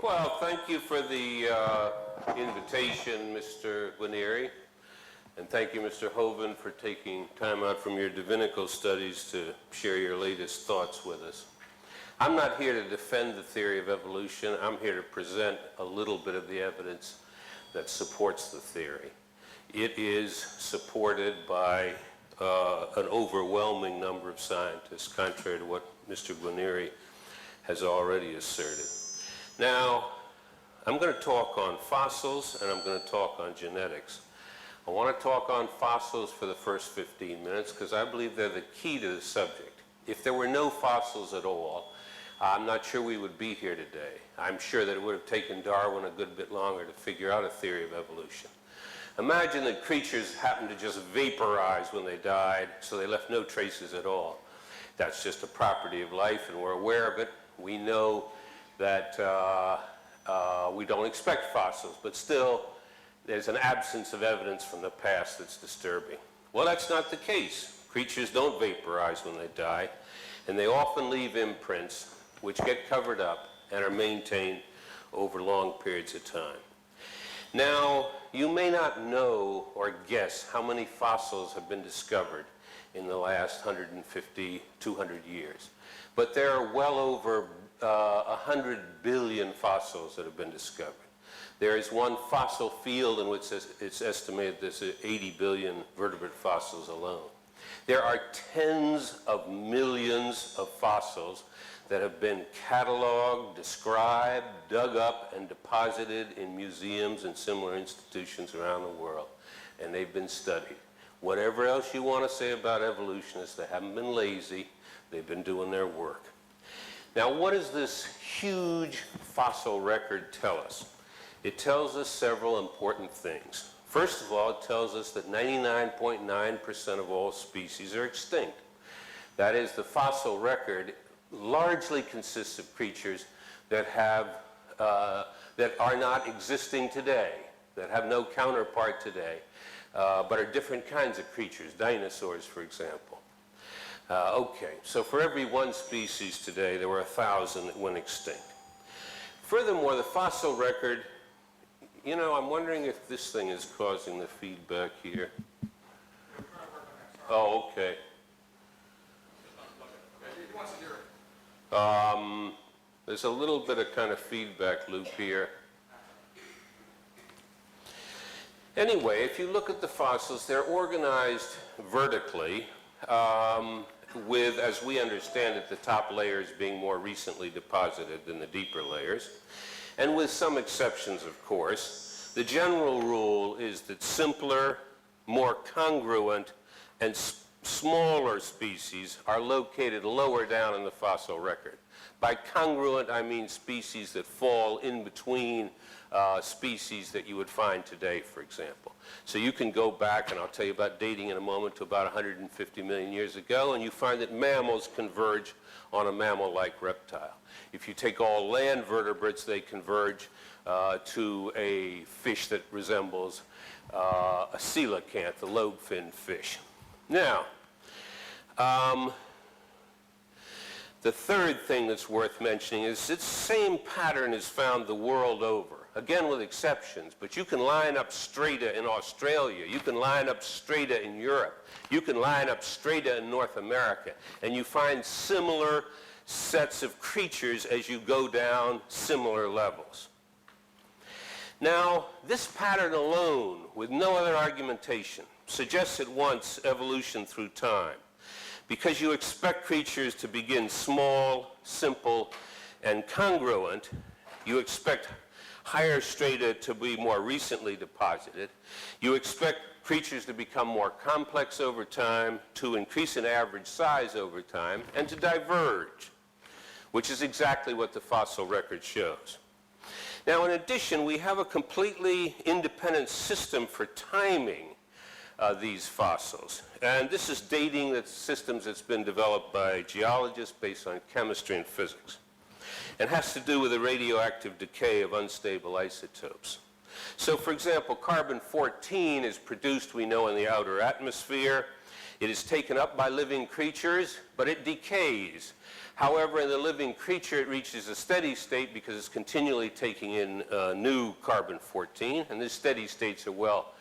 Well, thank you for the invitation, Mr. Guarnieri, and thank you, Mr. Hovind, for taking time out from your divinical studies to share your latest thoughts with us. I'm not here to defend the theory of evolution. I'm here to present a little bit of the evidence that supports the theory. It is supported by an overwhelming number of scientists, contrary to what Mr. Guarnieri has already asserted. Now, I'm going to talk on fossils and I'm going to talk on genetics. I want to talk on fossils for the first 15 minutes because I believe they're the key to the subject. If there were no fossils at all, I'm not sure we would be here today. I'm sure that it would have taken Darwin a good bit longer to figure out a theory of evolution. Imagine that creatures happened to just vaporize when they died, so they left no traces at all. That's just a property of life, and we're aware of it. We know that we don't expect fossils, but still, there's an absence of evidence from the past that's disturbing. Well, that's not the case. Creatures don't vaporize when they die, and they often leave imprints which get covered up and are maintained over long periods of time. Now, you may not know or guess how many fossils have been discovered in the last 150, 200 years, but there are well over 100 billion fossils that have been discovered. There is one fossil field in which it's estimated there's 80 billion vertebrate fossils alone. There are tens of millions of fossils that have been cataloged, described, dug up, and deposited in museums and similar institutions around the world, and they've been studied. Whatever else you want to say about evolutionists, they haven't been lazy, they've been doing their work. Now, what does this huge fossil record tell us? It tells us several important things. First of all, it tells us that 99.9% of all species are extinct. That is, the fossil record largely consists of creatures that are not existing today, that have no counterpart today, but are different kinds of creatures, dinosaurs, for example. Okay, so for every one species today, there were 1,000 that went extinct. Furthermore, the fossil record, you know, I'm wondering if this thing is causing the feedback here. Oh, okay. There's a little bit of kind of feedback loop here. Anyway, if you look at the fossils, they're organized vertically, with, as we understand it, the top layers being more recently deposited than the deeper layers, and with some exceptions, of course. The general rule is that simpler, more congruent, and smaller species are located lower down in the fossil record. By congruent, I mean species that fall in between species that you would find today, for example. So you can go back, and I'll tell you about dating in a moment, to about 150 million years ago, and you find that mammals converge on a mammal-like reptile. If you take all land vertebrates, they converge to a fish that resembles a coelacanth, a lobe-finned fish. Now, the third thing that's worth mentioning is this same pattern is found the world over, again with exceptions, but you can line up strata in Australia, you can line up strata in Europe, you can line up strata in North America, and you find similar sets of creatures as you go down similar levels. Now, this pattern alone, with no other argumentation, suggests at once evolution through time, because you expect creatures to begin small, simple, and congruent. You expect higher strata to be more recently deposited. You expect creatures to become more complex over time, to increase in average size over time, and to diverge, which is exactly what the fossil record shows. Now, in addition, we have a completely independent system for timing these fossils. And this is dating that systems that's been developed by geologists based on chemistry and physics. It has to do with the radioactive decay of unstable isotopes. So, for example, carbon-14 is produced, we know, in the outer atmosphere. It is taken up by living creatures, but it decays. However, in the living creature, it reaches a steady state because it's continually taking in new carbon-14, and these steady states are well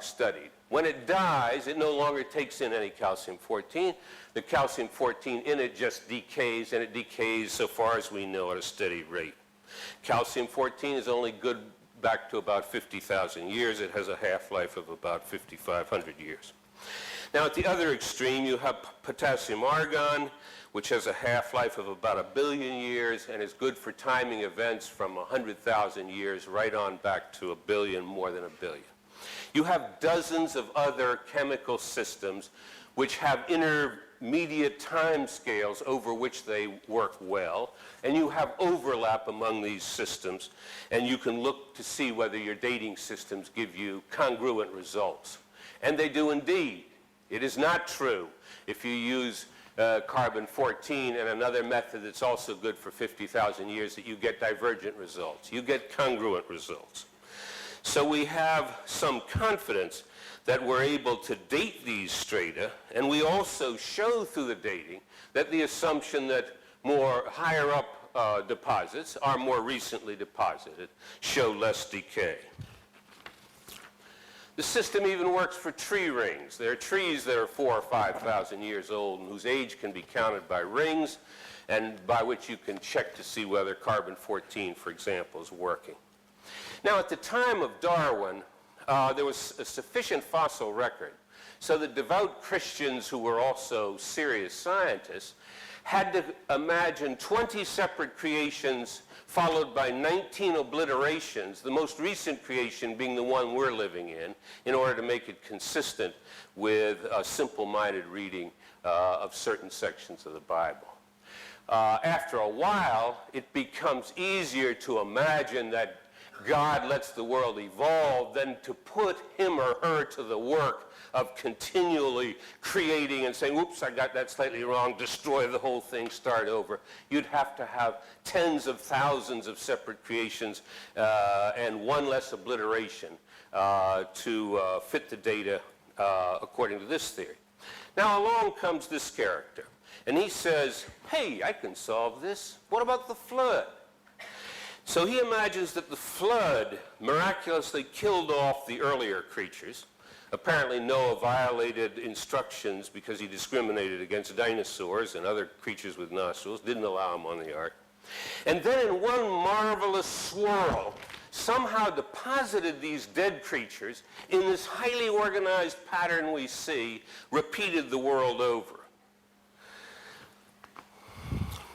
studied. When it dies, it no longer takes in any calcium-14. The calcium-14 in it just decays, and it decays, so far as we know, at a steady rate. Calcium-14 is only good back to about 50,000 years. It has a half-life of about 5,500 years. Now, at the other extreme, you have potassium argon, which has a half-life of about 1 billion years and is good for timing events from 100,000 years right on back to 1 billion, more than 1 billion. You have dozens of other chemical systems which have intermediate time scales over which they work well, and you have overlap among these systems, and you can look to see whether your dating systems give you congruent results. And they do indeed. It is not true if you use carbon-14 and another method that's also good for 50,000 years that you get divergent results. You get congruent results. So we have some confidence that we're able to date these strata, and we also show through the dating that the assumption that more higher up deposits are more recently deposited show less decay. The system even works for tree rings. There are trees that are 4,000 or 5,000 years old and whose age can be counted by rings, and by which you can check to see whether carbon-14, for example, is working. Now, at the time of Darwin, there was a sufficient fossil record, so that devout Christians who were also serious scientists had to imagine 20 separate creations followed by 19 obliterations, the most recent creation being the one we're living in order to make it consistent with a simple-minded reading of certain sections of the Bible. After a while, it becomes easier to imagine that God lets the world evolve than to put him or her to the work of continually creating and saying, oops, I got that slightly wrong, destroy the whole thing, start over. You'd have to have tens of thousands of separate creations and one less obliteration to fit the data according to this theory. Now along comes this character, and he says, hey, I can solve this. What about the flood? So he imagines that the flood miraculously killed off the earlier creatures. Apparently Noah violated instructions because he discriminated against dinosaurs and other creatures with nostrils, didn't allow them on the ark. And then in one marvelous swirl, somehow deposited these dead creatures in this highly organized pattern we see repeated the world over.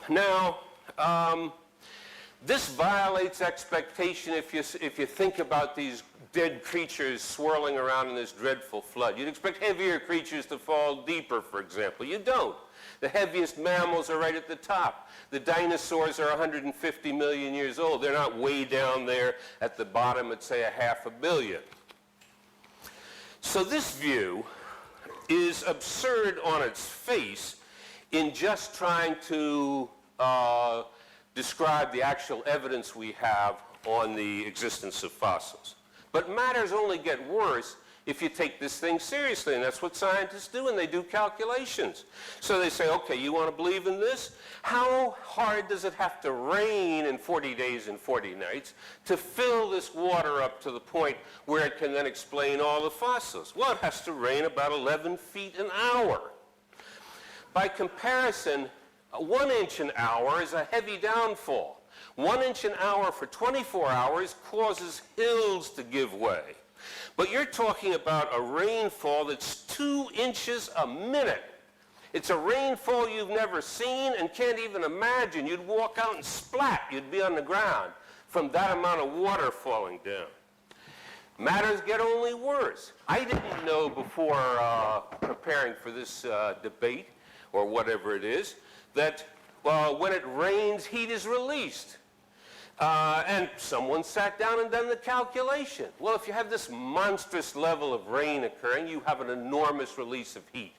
Now, this violates expectation if you think about these dead creatures swirling around in this dreadful flood. You'd expect heavier creatures to fall deeper, for example. You don't. The heaviest mammals are right at the top. The dinosaurs are 150 million years old. They're not way down there at the bottom at, say, 500 million. So this view is absurd on its face in just trying to describe the actual evidence we have on the existence of fossils. But matters only get worse if you take this thing seriously, and that's what scientists do, and they do calculations. So they say, okay, you want to believe in this? How hard does it have to rain in 40 days and 40 nights to fill this water up to the point where it can then explain all the fossils? Well, it has to rain about 11 feet an hour. By comparison, 1 inch an hour is a heavy downfall. 1 inch an hour for 24 hours causes hills to give way. But you're talking about a rainfall that's 2 inches a minute. It's a rainfall you've never seen and can't even imagine. You'd walk out and splat. You'd be on the ground from that amount of water falling down. Matters get only worse. I didn't know before preparing for this debate, or whatever it is, that when it rains, heat is released. And someone sat down and done the calculation. Well, if you have this monstrous level of rain occurring, you have an enormous release of heat.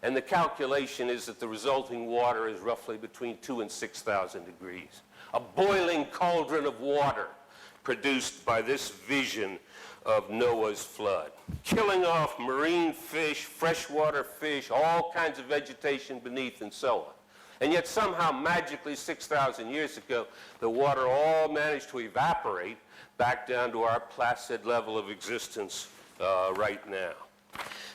And the calculation is that the resulting water is roughly between 2,000 and 6,000 degrees. A boiling cauldron of water produced by this vision of Noah's flood, killing off marine fish, freshwater fish, all kinds of vegetation beneath, and so on. And yet somehow magically 6,000 years ago, the water all managed to evaporate back down to our placid level of existence right now.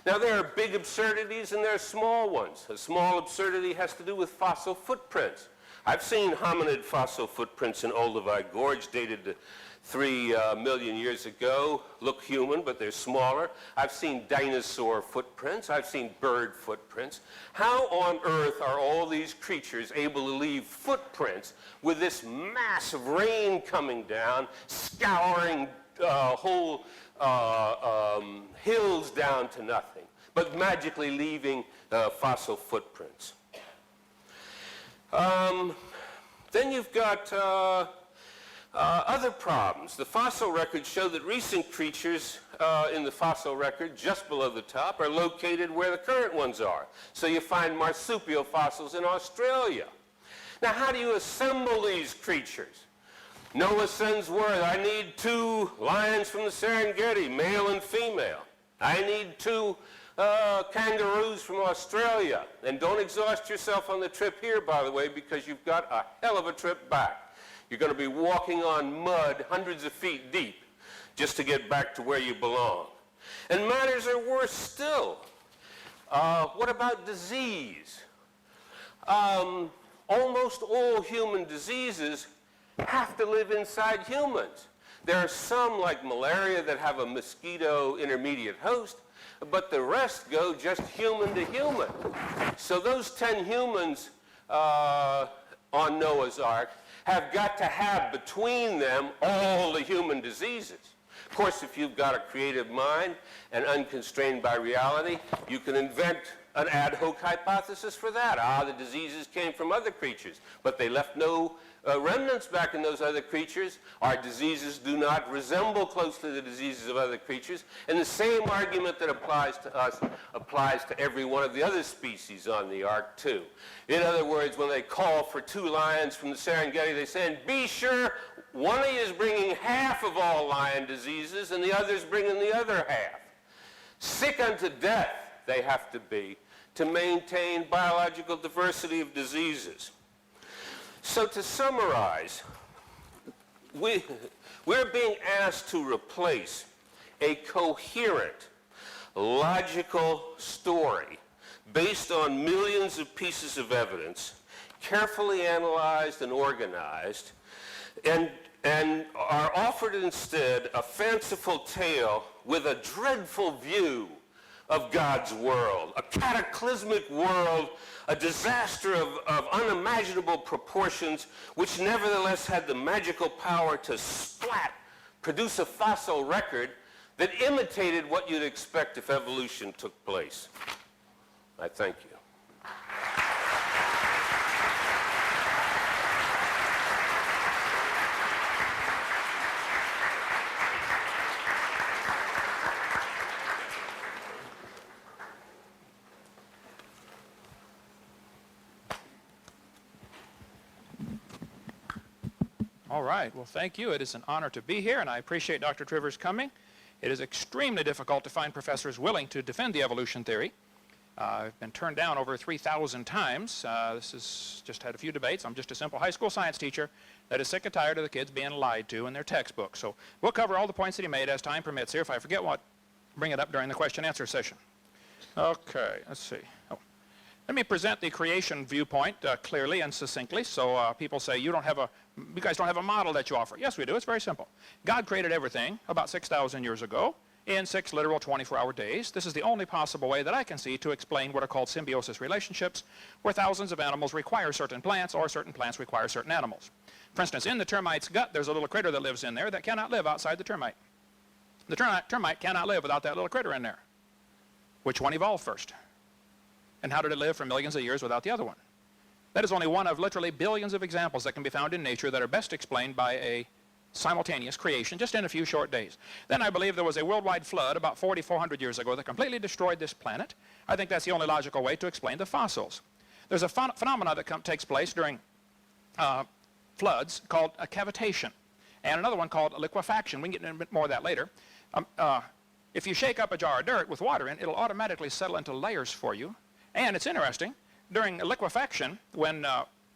Now, there are big absurdities and there are small ones. A small absurdity has to do with fossil footprints. I've seen hominid fossil footprints in Olduvai Gorge dated to 3 million years ago. Look human, but they're smaller. I've seen dinosaur footprints. I've seen bird footprints. How on earth are all these creatures able to leave footprints with this mass of rain coming down, scouring whole hills down to nothing, but magically leaving fossil footprints? Then you've got other problems. The fossil records show that recent creatures in the fossil record just below the top are located where the current ones are. So you find marsupial fossils in Australia. Now, how do you assemble these creatures? Noah sends word, I need 2 lions from the Serengeti, male and female. I need 2 kangaroos from Australia. And don't exhaust yourself on the trip here, by the way, because you've got a hell of a trip back. You're going to be walking on mud hundreds of feet deep just to get back to where you belong. And matters are worse still. What about disease? Almost all human diseases have to live inside humans. There are some, like malaria, that have a mosquito intermediate host, but the rest go just human to human. So those 10 humans on Noah's Ark have got to have between them all the human diseases. Of course, if you've got a creative mind and unconstrained by reality, you can invent an ad hoc hypothesis for that. The diseases came from other creatures, but they left no remnants back in those other creatures. Our diseases do not resemble closely the diseases of other creatures, and the same argument that applies to us applies to every one of the other species on the Ark too. In other words, when they call for 2 lions from the Serengeti, they say, and be sure one of you is bringing half of all lion diseases and the other's bringing the other half. Sick unto death they have to be to maintain biological diversity of diseases. So to summarize, we're being asked to replace a coherent, logical story based on millions of pieces of evidence, carefully analyzed and organized, and are offered instead a fanciful tale with a dreadful view of God's world, a cataclysmic world, a disaster of unimaginable proportions, which nevertheless had the magical power to produce a fossil record that imitated what you'd expect if evolution took place. I thank you. All right. Well, thank you. It is an honor to be here, and I appreciate Dr. Trivers coming. It is extremely difficult to find professors willing to defend the evolution theory. I've been turned down over 3,000 times. This has just had a few debates. I'm just a simple high school science teacher that is sick and tired of the kids being lied to in their textbooks. So we'll cover all the points that he made as time permits here. If I forget what, bring it up during the question-answer session. Okay, let's see. Let me present the creation viewpoint clearly and succinctly. So people say, you guys don't have a model that you offer. Yes, we do. It's very simple. God created everything about 6,000 years ago in 6 literal 24-hour days. This is the only possible way that I can see to explain what are called symbiosis relationships, where thousands of animals require certain plants or certain plants require certain animals. For instance, in the termite's gut, there's a little critter that lives in there that cannot live outside the termite. The termite cannot live without that little critter in there. Which one evolved first? And how did it live for millions of years without the other one? That is only one of literally billions of examples that can be found in nature that are best explained by a simultaneous creation just in a few short days. Then I believe there was a worldwide flood about 4,400 years ago that completely destroyed this planet. I think that's the only logical way to explain the fossils. There's a phenomena that takes place during floods called a cavitation, and another one called liquefaction. We can get into a bit more of that later. If you shake up a jar of dirt with water in, it'll automatically settle into layers for you. And it's interesting, during liquefaction,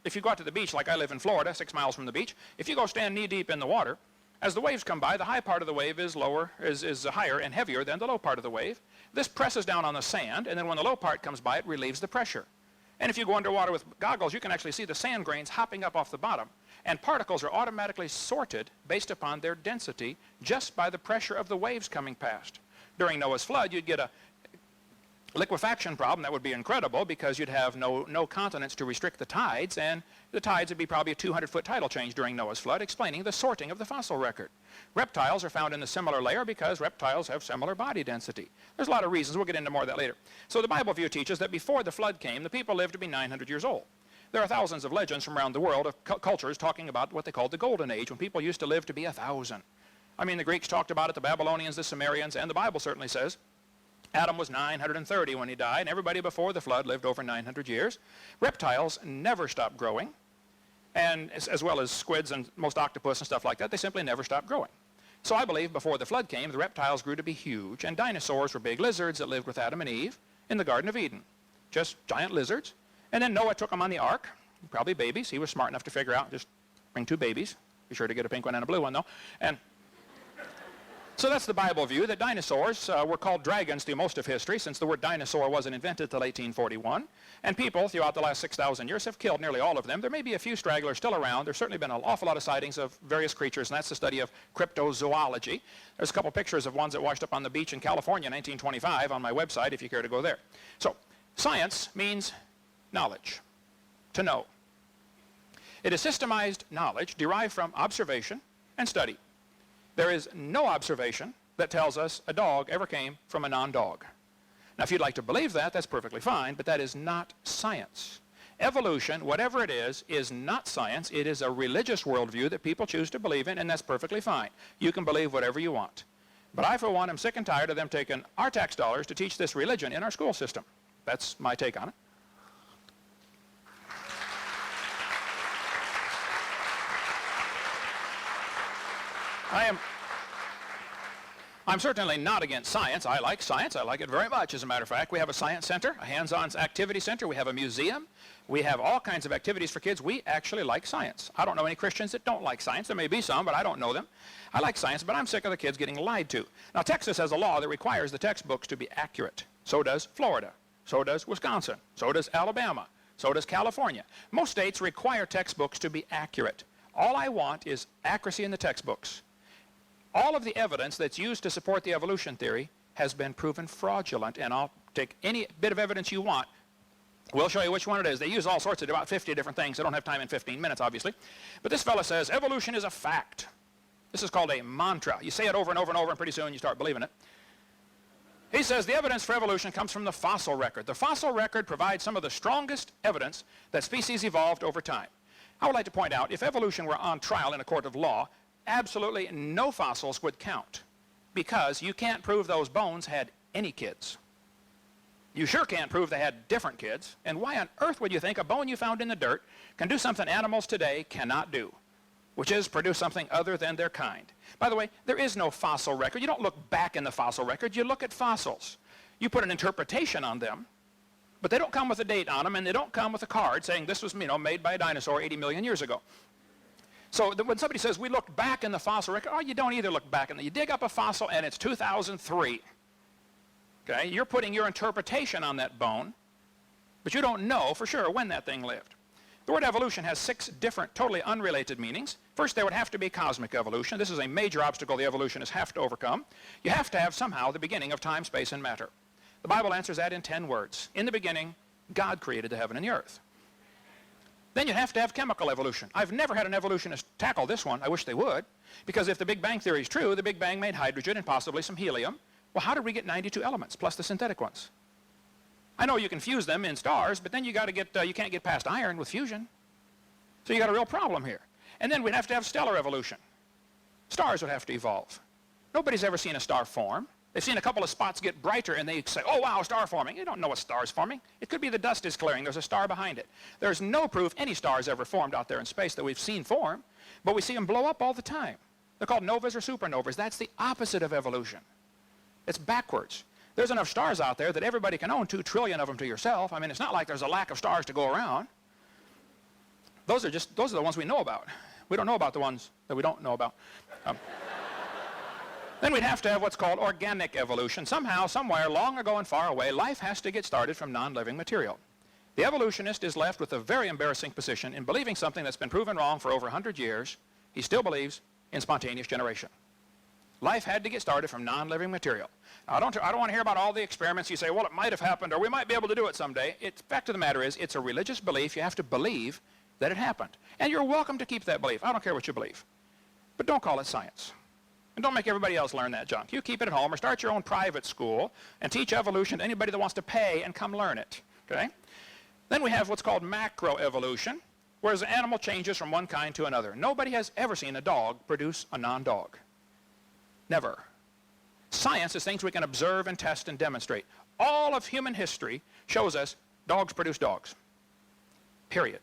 if you go out to the beach, like I live in Florida, 6 miles from the beach, if you go stand knee-deep in the water, as the waves come by, the high part of the wave is higher and heavier than the low part of the wave. This presses down on the sand, and then when the low part comes by, it relieves the pressure. And if you go underwater with goggles, you can actually see the sand grains hopping up off the bottom. And particles are automatically sorted based upon their density just by the pressure of the waves coming past. During Noah's flood, you'd get a liquefaction problem that would be incredible because you'd have no continents to restrict the tides, and the tides would be probably a 200-foot tidal change during Noah's flood, explaining the sorting of the fossil record. Reptiles are found in a similar layer because reptiles have similar body density. There's a lot of reasons. We'll get into more of that later. So the Bible view teaches that before the flood came, the people lived to be 900 years old. There are thousands of legends from around the world of cultures talking about what they called the Golden Age, when people used to live to be 1,000. I mean, the Greeks talked about it, the Babylonians, the Sumerians, and the Bible certainly says Adam was 930 when he died, and everybody before the flood lived over 900 years. Reptiles never stop growing, and as well as squids and most octopus and stuff like that, they simply never stop growing. So I believe before the flood came, the reptiles grew to be huge, and dinosaurs were big lizards that lived with Adam and Eve in the Garden of Eden. Just giant lizards. And then Noah took them on the ark, probably babies. He was smart enough to figure out, just bring 2 babies. Be sure to get a pink one and a blue one, though. And so that's the Bible view, that dinosaurs were called dragons through most of history, since the word dinosaur wasn't invented till 1841. And people throughout the last 6,000 years have killed nearly all of them. There may be a few stragglers still around. There's certainly been an awful lot of sightings of various creatures, and that's the study of cryptozoology. There's a couple pictures of ones that washed up on the beach in California in 1925 on my website, if you care to go there. So science means knowledge, to know. It is systemized knowledge derived from observation and study. There is no observation that tells us a dog ever came from a non-dog. Now, if you'd like to believe that, that's perfectly fine, but that is not science. Evolution, whatever it is not science. It is a religious worldview that people choose to believe in, and that's perfectly fine. You can believe whatever you want. But I, for one, am sick and tired of them taking our tax dollars to teach this religion in our school system. That's my take on it. I'm certainly not against science. I like science. I like it very much. As a matter of fact, we have a science center, a hands-on activity center. We have a museum. We have all kinds of activities for kids. We actually like science. I don't know any Christians that don't like science. There may be some, but I don't know them. I like science, but I'm sick of the kids getting lied to. Now, Texas has a law that requires the textbooks to be accurate. So does Florida. So does Wisconsin. So does Alabama. So does California. Most states require textbooks to be accurate. All I want is accuracy in the textbooks. All of the evidence that's used to support the evolution theory has been proven fraudulent, and I'll take any bit of evidence you want. We'll show you which one it is. They use all sorts of about 50 different things. I don't have time in 15 minutes, obviously. But this fellow says evolution is a fact. This is called a mantra. You say it over and over and over, and pretty soon you start believing it. He says the evidence for evolution comes from the fossil record. The fossil record provides some of the strongest evidence that species evolved over time. I would like to point out, if evolution were on trial in a court of law, absolutely no fossils would count, because you can't prove those bones had any kids. You sure can't prove they had different kids. And why on earth would you think a bone you found in the dirt can do something animals today cannot do, which is produce something other than their kind? By the way, there is no fossil record. You don't look back in the fossil record. You look at fossils. You put an interpretation on them, but they don't come with a date on them, and they don't come with a card saying this was, made by a dinosaur 80 million years ago. So when somebody says we looked back in the fossil record, you don't either look back in the, you dig up a fossil and it's 2003. Okay, you're putting your interpretation on that bone, but you don't know for sure when that thing lived. The word evolution has 6 different, totally unrelated meanings. First, there would have to be cosmic evolution. This is a major obstacle the evolutionists have to overcome. You have to have somehow the beginning of time, space, and matter. The Bible answers that in 10 words. In the beginning, God created the heaven and the earth. Then you have to have chemical evolution. I've never had an evolutionist tackle this one. I wish they would. Because if the Big Bang theory is true, the Big Bang made hydrogen and possibly some helium. Well, how did we get 92 elements, plus the synthetic ones? I know you can fuse them in stars, but then you can't get past iron with fusion. So you got a real problem here. And then we'd have to have stellar evolution. Stars would have to evolve. Nobody's ever seen a star form. They've seen a couple of spots get brighter, and they say, oh, wow, star forming. You don't know a star's forming. It could be the dust is clearing. There's a star behind it. There's no proof any star's ever formed out there in space that we've seen form, but we see them blow up all the time. They're called novas or supernovas. That's the opposite of evolution. It's backwards. There's enough stars out there that everybody can own 2 trillion of them to yourself. I mean, it's not like there's a lack of stars to go around. Those are the ones we know about. We don't know about the ones that we don't know about. Then we'd have to have what's called organic evolution. Somehow, somewhere, long ago and far away, life has to get started from non-living material. The evolutionist is left with a very embarrassing position in believing something that's been proven wrong for over 100 years. He still believes in spontaneous generation. Life had to get started from non-living material. Now, I don't want to hear about all the experiments. You say, well, it might have happened, or we might be able to do it someday. The fact of the matter is, it's a religious belief. You have to believe that it happened. And you're welcome to keep that belief. I don't care what you believe. But don't call it science. And don't make everybody else learn that junk. You keep it at home or start your own private school and teach evolution to anybody that wants to pay and come learn it. Okay? Then we have what's called macroevolution, whereas the animal changes from one kind to another. Nobody has ever seen a dog produce a non-dog. Never. Science is things we can observe and test and demonstrate. All of human history shows us dogs produce dogs. Period.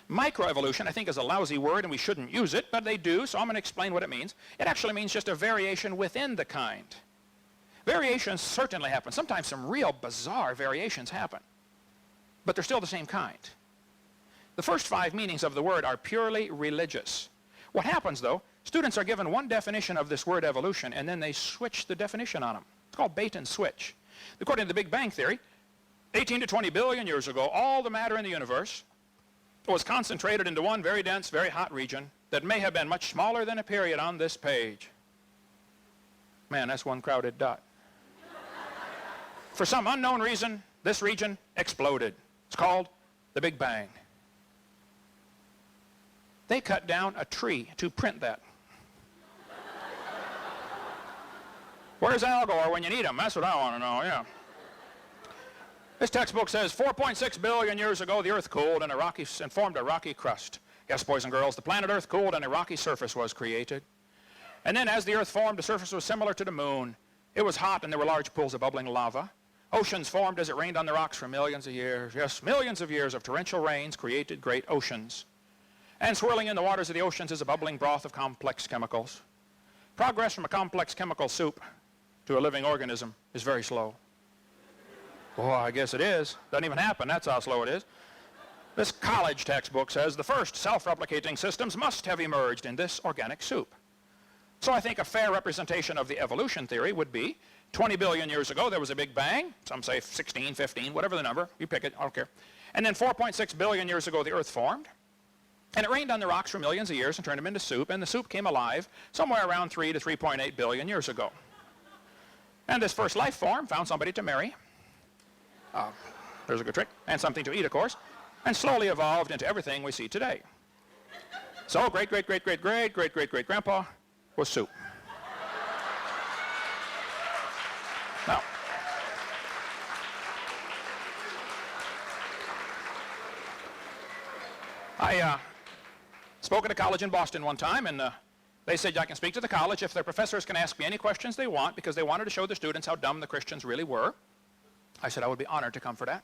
Microevolution, I think, is a lousy word, and we shouldn't use it, but they do, so I'm going to explain what it means. It actually means just a variation within the kind. Variations certainly happen. Sometimes some real bizarre variations happen, but they're still the same kind. The first 5 meanings of the word are purely religious. What happens, though, students are given one definition of this word evolution, and then they switch the definition on them. It's called bait and switch. According to the Big Bang Theory, 18 to 20 billion years ago, all the matter in the universe was concentrated into one very dense, very hot region that may have been much smaller than a period on this page. Man, that's one crowded dot. For some unknown reason, this region exploded. It's called the Big Bang. They cut down a tree to print that. Where's Al Gore when you need him? That's what I want to know, yeah. This textbook says 4.6 billion years ago, the Earth cooled and formed a rocky crust. Yes, boys and girls, the planet Earth cooled and a rocky surface was created. And then as the Earth formed, the surface was similar to the moon. It was hot and there were large pools of bubbling lava. Oceans formed as it rained on the rocks for millions of years. Yes, millions of years of torrential rains created great oceans. And swirling in the waters of the oceans is a bubbling broth of complex chemicals. Progress from a complex chemical soup to a living organism is very slow. Boy, I guess it is. Doesn't even happen. That's how slow it is. This college textbook says the first self-replicating systems must have emerged in this organic soup. So I think a fair representation of the evolution theory would be 20 billion years ago there was a Big Bang. Some say 16, 15, whatever the number. You pick it. I don't care. And then 4.6 billion years ago the Earth formed. And it rained on the rocks for millions of years and turned them into soup. And the soup came alive somewhere around 3 to 3.8 billion years ago. And this first life form found somebody to marry. There's a good trick. And something to eat, of course. And slowly evolved into everything we see today. So great-great-great-great-great-great-great-great-grandpa was soup. Now, I spoke at a college in Boston one time, and they said I can speak to the college if their professors can ask me any questions they want, because they wanted to show the students how dumb the Christians really were. I said I would be honored to come for that.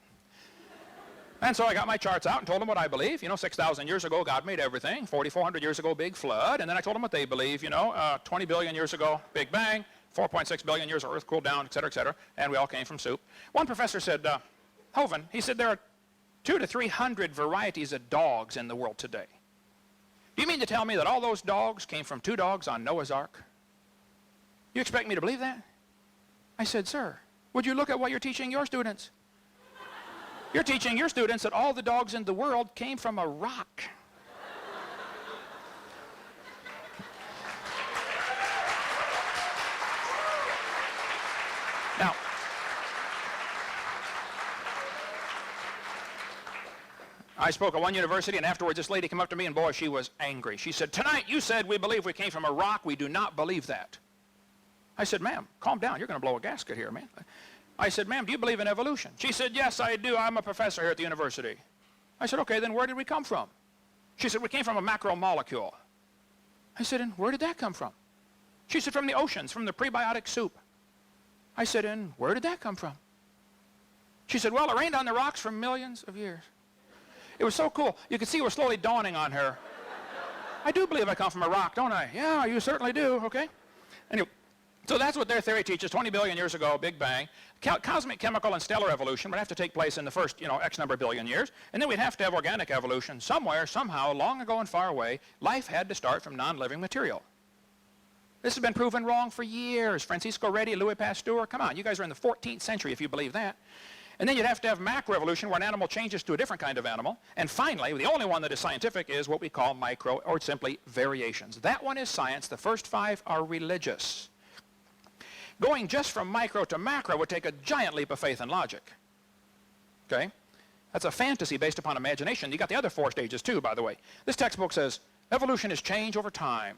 And so I got my charts out and told them what I believe. 6,000 years ago, God made everything. 4,400 years ago, big flood. And then I told them what they believe. 20 billion years ago, Big Bang. 4.6 billion years, Earth cooled down, et cetera, and we all came from soup. One professor said, Hovind, he said, there are 200 to 300 varieties of dogs in the world today. Do you mean to tell me that all those dogs came from 2 dogs on Noah's Ark? You expect me to believe that? I said, sir, would you look at what you're teaching your students? You're teaching your students that all the dogs in the world came from a rock. Now, I spoke at one university, and afterwards this lady came up to me, and boy, she was angry. She said, tonight you said we believe we came from a rock. We do not believe that. I said, ma'am, calm down. You're going to blow a gasket here, man. I said, ma'am, do you believe in evolution? She said, yes, I do. I'm a professor here at the university. I said, okay, then where did we come from? She said, we came from a macromolecule. I said, and where did that come from? She said, from the oceans, from the prebiotic soup. I said, and where did that come from? She said, well, it rained on the rocks for millions of years. It was so cool. You could see it was slowly dawning on her I do believe I come from a rock, don't I? Yeah, you certainly do, okay? Anyway, so that's what their theory teaches. 20 billion years ago, Big Bang. Cosmic, chemical, and stellar evolution would have to take place in the first, X number of billion years. And then we'd have to have organic evolution somewhere, somehow, long ago and far away. Life had to start from non-living material. This has been proven wrong for years. Francisco Redi, Louis Pasteur, come on, you guys are in the 14th century if you believe that. And then you'd have to have macroevolution where an animal changes to a different kind of animal. And finally, the only one that is scientific is what we call micro, or simply variations. That one is science. The first 5 are religious. Going just from micro to macro would take a giant leap of faith and logic. Okay? That's a fantasy based upon imagination. You got the other 4 stages too, by the way. This textbook says evolution is change over time.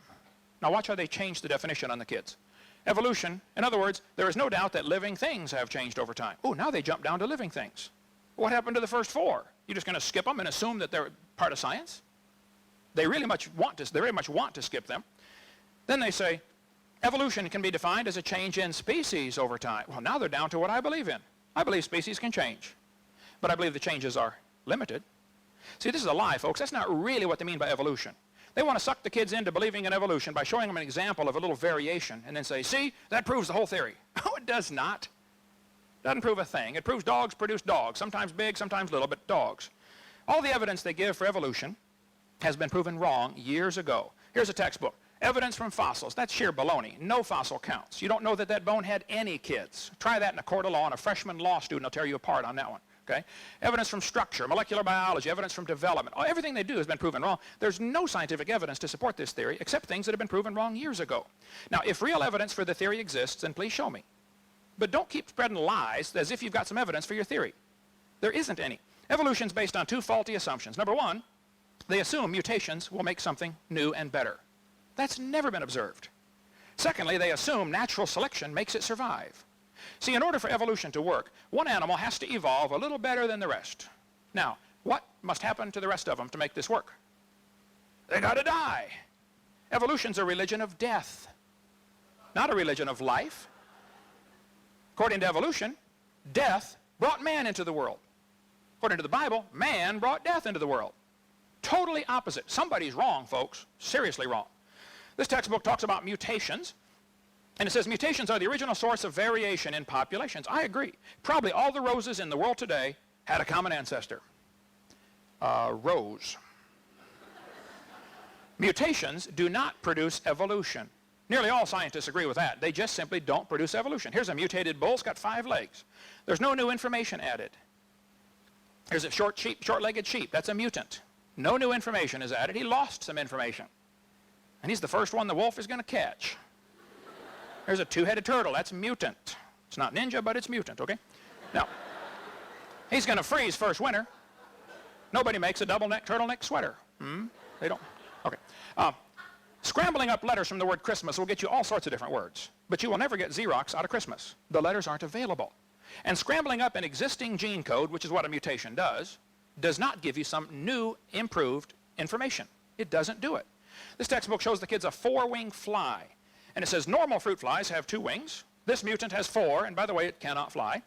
Now watch how they change the definition on the kids. Evolution, in other words, there is no doubt that living things have changed over time. Oh, now they jump down to living things. What happened to the first 4? You're just going to skip them and assume that they're part of science? They really much want to skip them. Then they say, evolution can be defined as a change in species over time. Well, now they're down to what I believe in. I believe species can change, but I believe the changes are limited. See, this is a lie, folks. That's not really what they mean by evolution. They want to suck the kids into believing in evolution by showing them an example of a little variation and then say, see, that proves the whole theory. Oh, it does not. Doesn't prove a thing. It proves dogs produce dogs, sometimes big, sometimes little, but dogs. All the evidence they give for evolution has been proven wrong years ago. Here's a textbook. Evidence from fossils. That's sheer baloney. No fossil counts. You don't know that that bone had any kids. Try that in a court of law, and a freshman law student will tear you apart on that one. Okay? Evidence from structure, molecular biology, evidence from development. Oh, everything they do has been proven wrong. There's no scientific evidence to support this theory except things that have been proven wrong years ago. Now, if real evidence for the theory exists, then please show me. But don't keep spreading lies as if you've got some evidence for your theory. There isn't any. Evolution is based on 2 faulty assumptions. Number 1, they assume mutations will make something new and better. That's never been observed. Secondly, they assume natural selection makes it survive. See, in order for evolution to work, one animal has to evolve a little better than the rest. Now, what must happen to the rest of them to make this work? They got to die. Evolution's a religion of death, not a religion of life. According to evolution, death brought man into the world. According to the Bible, man brought death into the world. Totally opposite. Somebody's wrong, folks. Seriously wrong. This textbook talks about mutations. And it says mutations are the original source of variation in populations. I agree. Probably all the roses in the world today had a common ancestor. Rose. Mutations do not produce evolution. Nearly all scientists agree with that. They just simply don't produce evolution. Here's a mutated bull. It's got 5 legs. There's no new information added. Here's a short-legged sheep. That's a mutant. No new information is added. He lost some information. And he's the first one the wolf is going to catch. There's a 2-headed turtle. That's mutant. It's not ninja, but it's mutant, okay? Now, he's going to freeze first winter. Nobody makes a double-neck turtleneck sweater. They don't. Okay. Scrambling up letters from the word Christmas will get you all sorts of different words, but you will never get Xerox out of Christmas. The letters aren't available. And scrambling up an existing gene code, which is what a mutation does not give you some new, improved information. It doesn't do it. This textbook shows the kids a 4-winged fly. And it says normal fruit flies have 2 wings. This mutant has 4, and by the way, it cannot fly.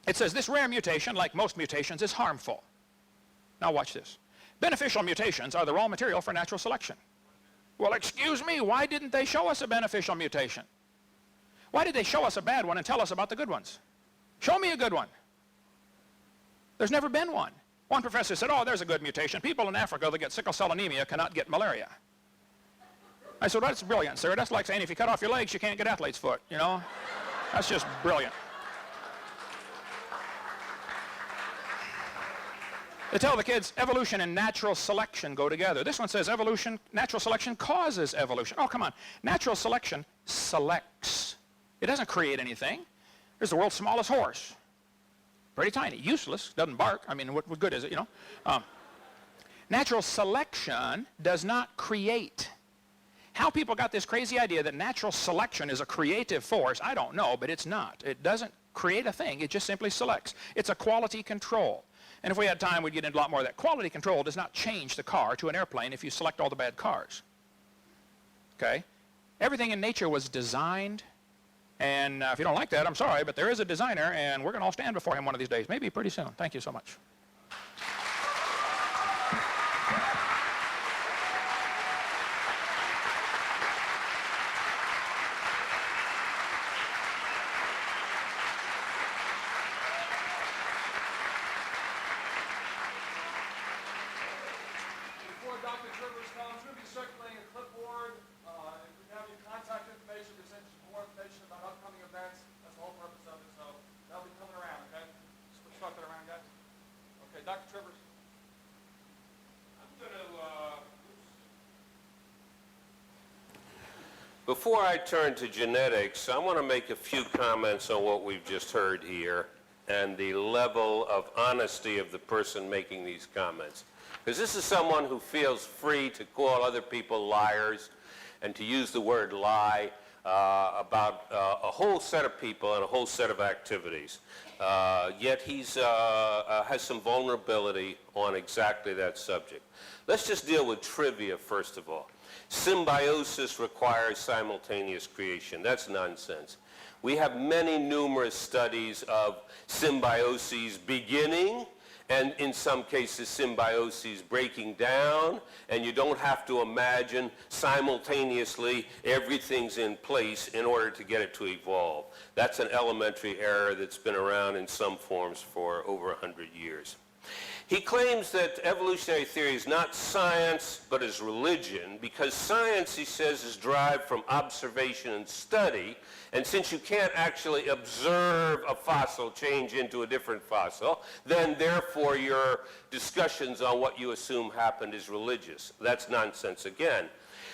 It says this rare mutation, like most mutations, is harmful. Now watch this. Beneficial mutations are the raw material for natural selection. Well, excuse me, why didn't they show us a beneficial mutation? Why did they show us a bad one and tell us about the good ones? Show me a good one. There's never been one. One professor said, oh, there's a good mutation. People in Africa that get sickle cell anemia cannot get malaria. I said, well, that's brilliant, sir. That's like saying if you cut off your legs, you can't get athlete's foot, you know? That's just brilliant. They tell the kids evolution and natural selection go together. This one says evolution, natural selection causes evolution. Oh, come on. Natural selection selects. It doesn't create anything. There's the world's smallest horse. Pretty tiny, useless, doesn't bark. I mean, what good is it, you know? Natural selection does not create. How people got this crazy idea that natural selection is a creative force, I don't know, but it's not. It doesn't create a thing. It just simply selects. It's a quality control. And if we had time, we'd get into a lot more of that. Quality control does not change the car to an airplane if you select all the bad cars. Okay? Everything in nature was designed. And if you don't like that, I'm sorry, but there is a designer, and we're going to all stand before him one of these days. Maybe pretty soon. Thank you so much. Dr. Trivers comes, we're going to be circulating a clipboard. If we have your contact information, we send you more information about upcoming events. That's the whole purpose of it. So that'll be coming around, okay? So let's start that around, guys. Okay, Dr. Trivers. Before I turn to genetics, I want to make a few comments on what we've just heard here and the level of honesty of the person making these comments. Because this is someone who feels free to call other people liars and to use the word lie about a whole set of people and a whole set of activities. Yet he's has some vulnerability on exactly that subject. Let's just deal with trivia first of all. Symbiosis requires simultaneous creation. That's nonsense. We have many numerous studies of symbioses beginning and in some cases symbioses breaking down, and you don't have to imagine simultaneously everything's in place in order to get it to evolve. That's an elementary error that's been around in some forms for over 100 years. He claims that evolutionary theory is not science, but is religion, because science, he says, is derived from observation and study, and since you can't actually observe a fossil change into a different fossil, then therefore your discussions on what you assume happened is religious. That's nonsense again.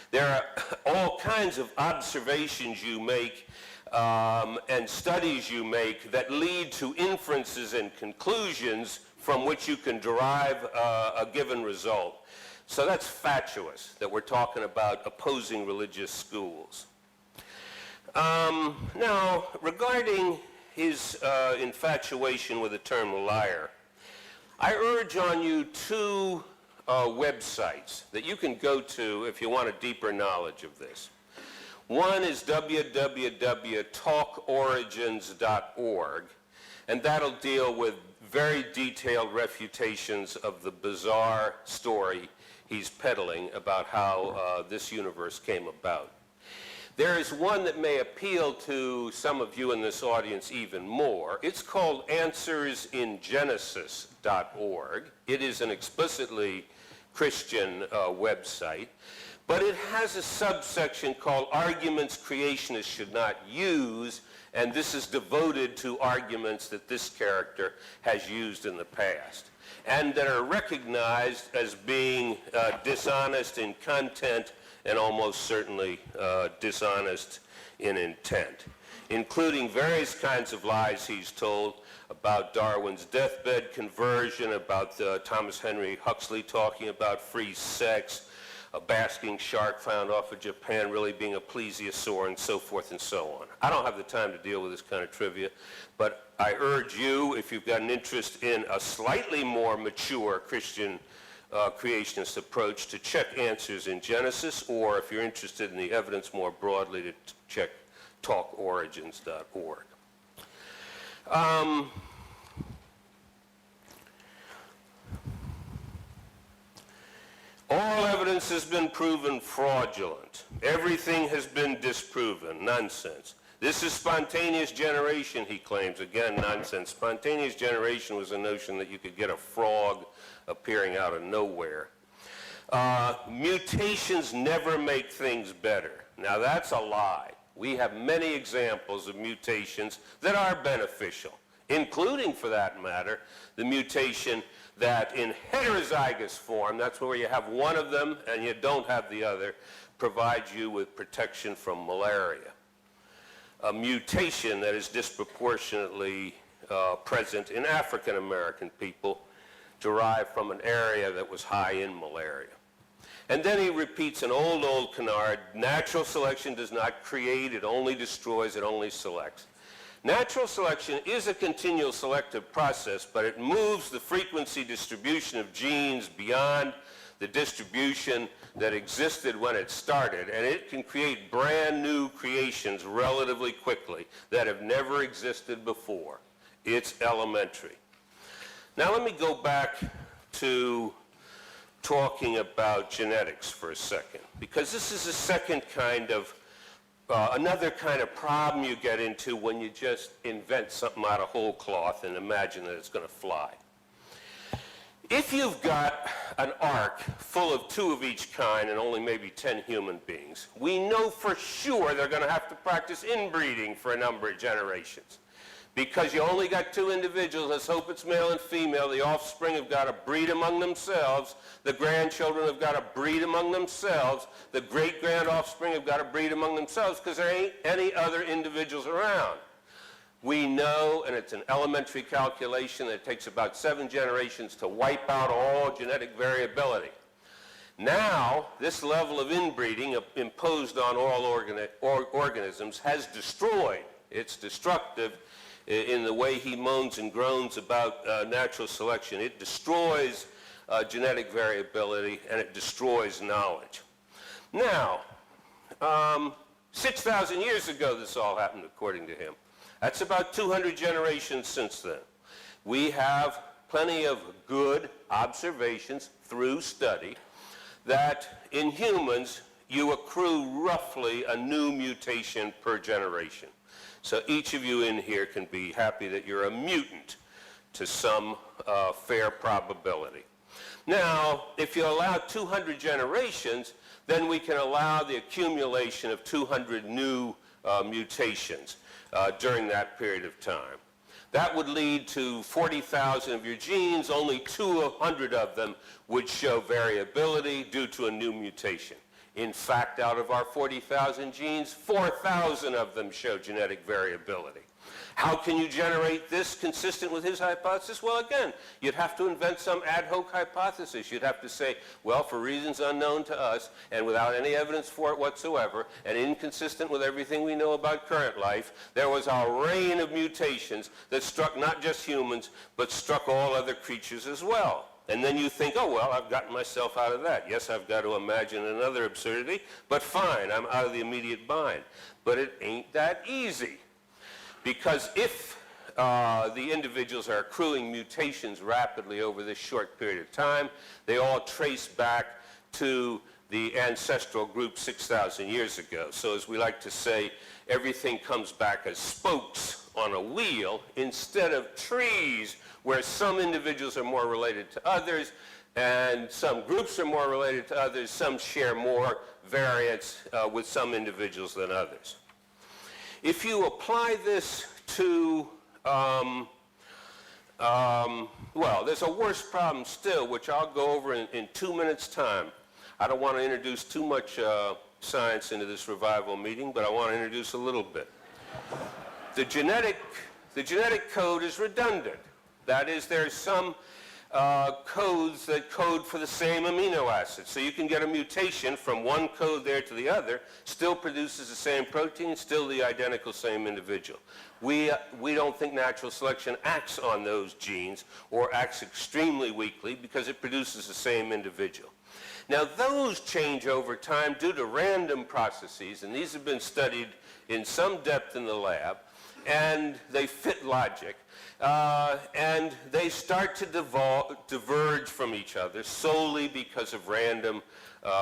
There are all kinds of observations you make and studies you make that lead to inferences and conclusions from which you can derive a given result. So that's fatuous, that we're talking about opposing religious schools. Now, regarding his infatuation with the term liar, I urge on you two websites that you can go to if you want a deeper knowledge of this. One is www.talkorigins.org, and that'll deal with very detailed refutations of the bizarre story he's peddling about how this universe came about. There is one that may appeal to some of you in this audience even more. It's called AnswersInGenesis.org. It is an explicitly Christian website, but it has a subsection called Arguments Creationists Should Not Use, and this is devoted to arguments that this character has used in the past and that are recognized as being dishonest in content and almost certainly dishonest in intent, including various kinds of lies he's told about Darwin's deathbed conversion, about Thomas Henry Huxley talking about free sex, a basking shark found off of Japan really being a plesiosaur, and so forth and so on. I don't have the time to deal with this kind of trivia, but I urge you, if you've got an interest in a slightly more mature Christian creationist approach, to check Answers in Genesis, or if you're interested in the evidence more broadly, to check talkorigins.org. All evidence has been proven fraudulent. Everything has been disproven. Nonsense. This is spontaneous generation, he claims. Again, nonsense. Spontaneous generation was a notion that you could get a frog appearing out of nowhere. Mutations never make things better. Now, that's a lie. We have many examples of mutations that are beneficial, including, for that matter, the mutation that in heterozygous form, that's where you have one of them and you don't have the other, provides you with protection from malaria. A mutation that is disproportionately present in African American people derived from an area that was high in malaria. And then he repeats an old canard: natural selection does not create, it only destroys, it only selects. Natural selection is a continual selective process, but it moves the frequency distribution of genes beyond the distribution that existed when it started, and it can create brand new creations relatively quickly that have never existed before. It's elementary. Now let me go back to talking about genetics for a second, because this is a second kind of another kind of problem you get into when you just invent something out of whole cloth and imagine that it's going to fly. If you've got an ark full of 2 of each kind and only maybe 10 human beings, we know for sure they're going to have to practice inbreeding for a number of generations. Because you only got 2 individuals, let's hope it's male and female, the offspring have got to breed among themselves, the grandchildren have got to breed among themselves, the great-grand offspring have got to breed among themselves because there ain't any other individuals around. We know, and it's an elementary calculation, that it takes about 7 generations to wipe out all genetic variability. Now, this level of inbreeding imposed on all organisms has destroyed. It's destructive in the way he moans and groans about natural selection. It destroys genetic variability, and it destroys knowledge. Now, 6,000 years ago this all happened, according to him. That's about 200 generations since then. We have plenty of good observations through study that in humans you accrue roughly a new mutation per generation. So each of you in here can be happy that you're a mutant to some fair probability. Now, if you allow 200 generations, then we can allow the accumulation of 200 new mutations during that period of time. That would lead to 40,000 of your genes. Only 200 of them would show variability due to a new mutation. In fact, out of our 40,000 genes, 4,000 of them show genetic variability. How can you generate this consistent with his hypothesis? Well, again, you'd have to invent some ad hoc hypothesis. You'd have to say, well, for reasons unknown to us and without any evidence for it whatsoever and inconsistent with everything we know about current life, there was a rain of mutations that struck not just humans, but struck all other creatures as well. And then you think, oh, well, I've gotten myself out of that. Yes, I've got to imagine another absurdity, but fine, I'm out of the immediate bind. But it ain't that easy. Because if the individuals are accruing mutations rapidly over this short period of time, they all trace back to the ancestral group 6,000 years ago. So as we like to say, everything comes back as spokes on a wheel instead of trees where some individuals are more related to others and some groups are more related to others, some share more variance with some individuals than others. If you apply this to, well, there's a worse problem still, which I'll go over in 2 minutes' time. I don't want to introduce too much science into this revival meeting, but I want to introduce a little bit. The genetic code is redundant. That is, there's some codes that code for the same amino acid. So you can get a mutation from one code there to the other, still produces the same protein, still the identical same individual. We don't think natural selection acts on those genes or acts extremely weakly because it produces the same individual. Now those change over time due to random processes, and these have been studied in some depth in the lab, and they fit logic. And they start to diverge from each other solely because of random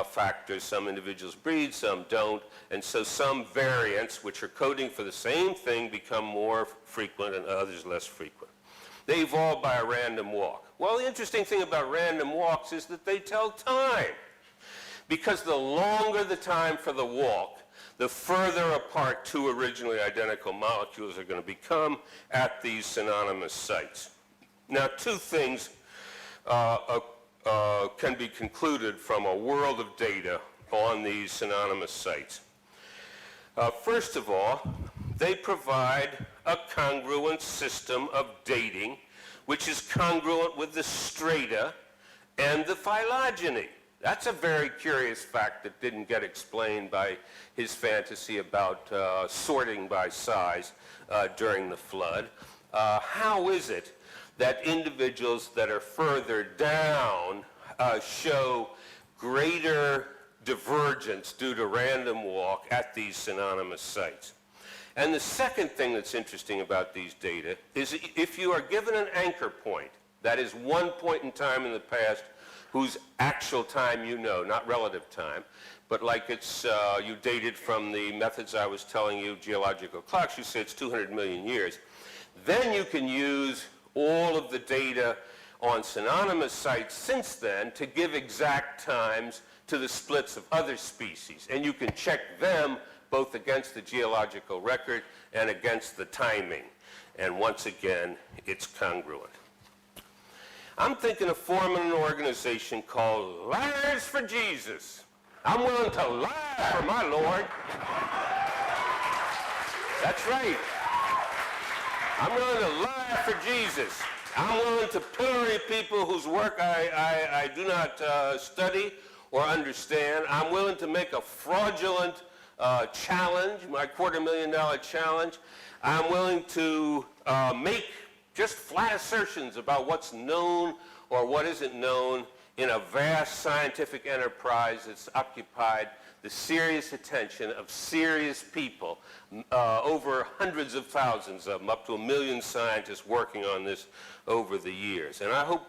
factors. Some individuals breed, some don't, and so some variants, which are coding for the same thing, become more frequent and others less frequent. They evolve by a random walk. Well, the interesting thing about random walks is that they tell time. Because the longer the time for the walk, the further apart 2 originally identical molecules are going to become at these synonymous sites. Now, 2 things can be concluded from a world of data on these synonymous sites. First of all, they provide a congruent system of dating, which is congruent with the strata and the phylogeny. That's a very curious fact that didn't get explained by his fantasy about sorting by size during the flood. How is it that individuals that are further down show greater divergence due to random walk at these synonymous sites? And the second thing that's interesting about these data is if you are given an anchor point, that is one point in time in the past whose actual time you know, not relative time, but like it's, you dated from the methods I was telling you, geological clocks, you say it's 200 million years. Then you can use all of the data on synonymous sites since then to give exact times to the splits of other species. And you can check them both against the geological record and against the timing. And once again, it's congruent. I'm thinking of forming an organization called Liars for Jesus. I'm willing to lie for my Lord. That's right. I'm willing to lie for Jesus. I'm willing to pillory people whose work I do not study or understand. I'm willing to make a fraudulent challenge, my $250,000 challenge. I'm willing to make just flat assertions about what's known or what isn't known in a vast scientific enterprise that's occupied the serious attention of serious people, over hundreds of thousands of them, up to 1 million scientists working on this over the years. And I hope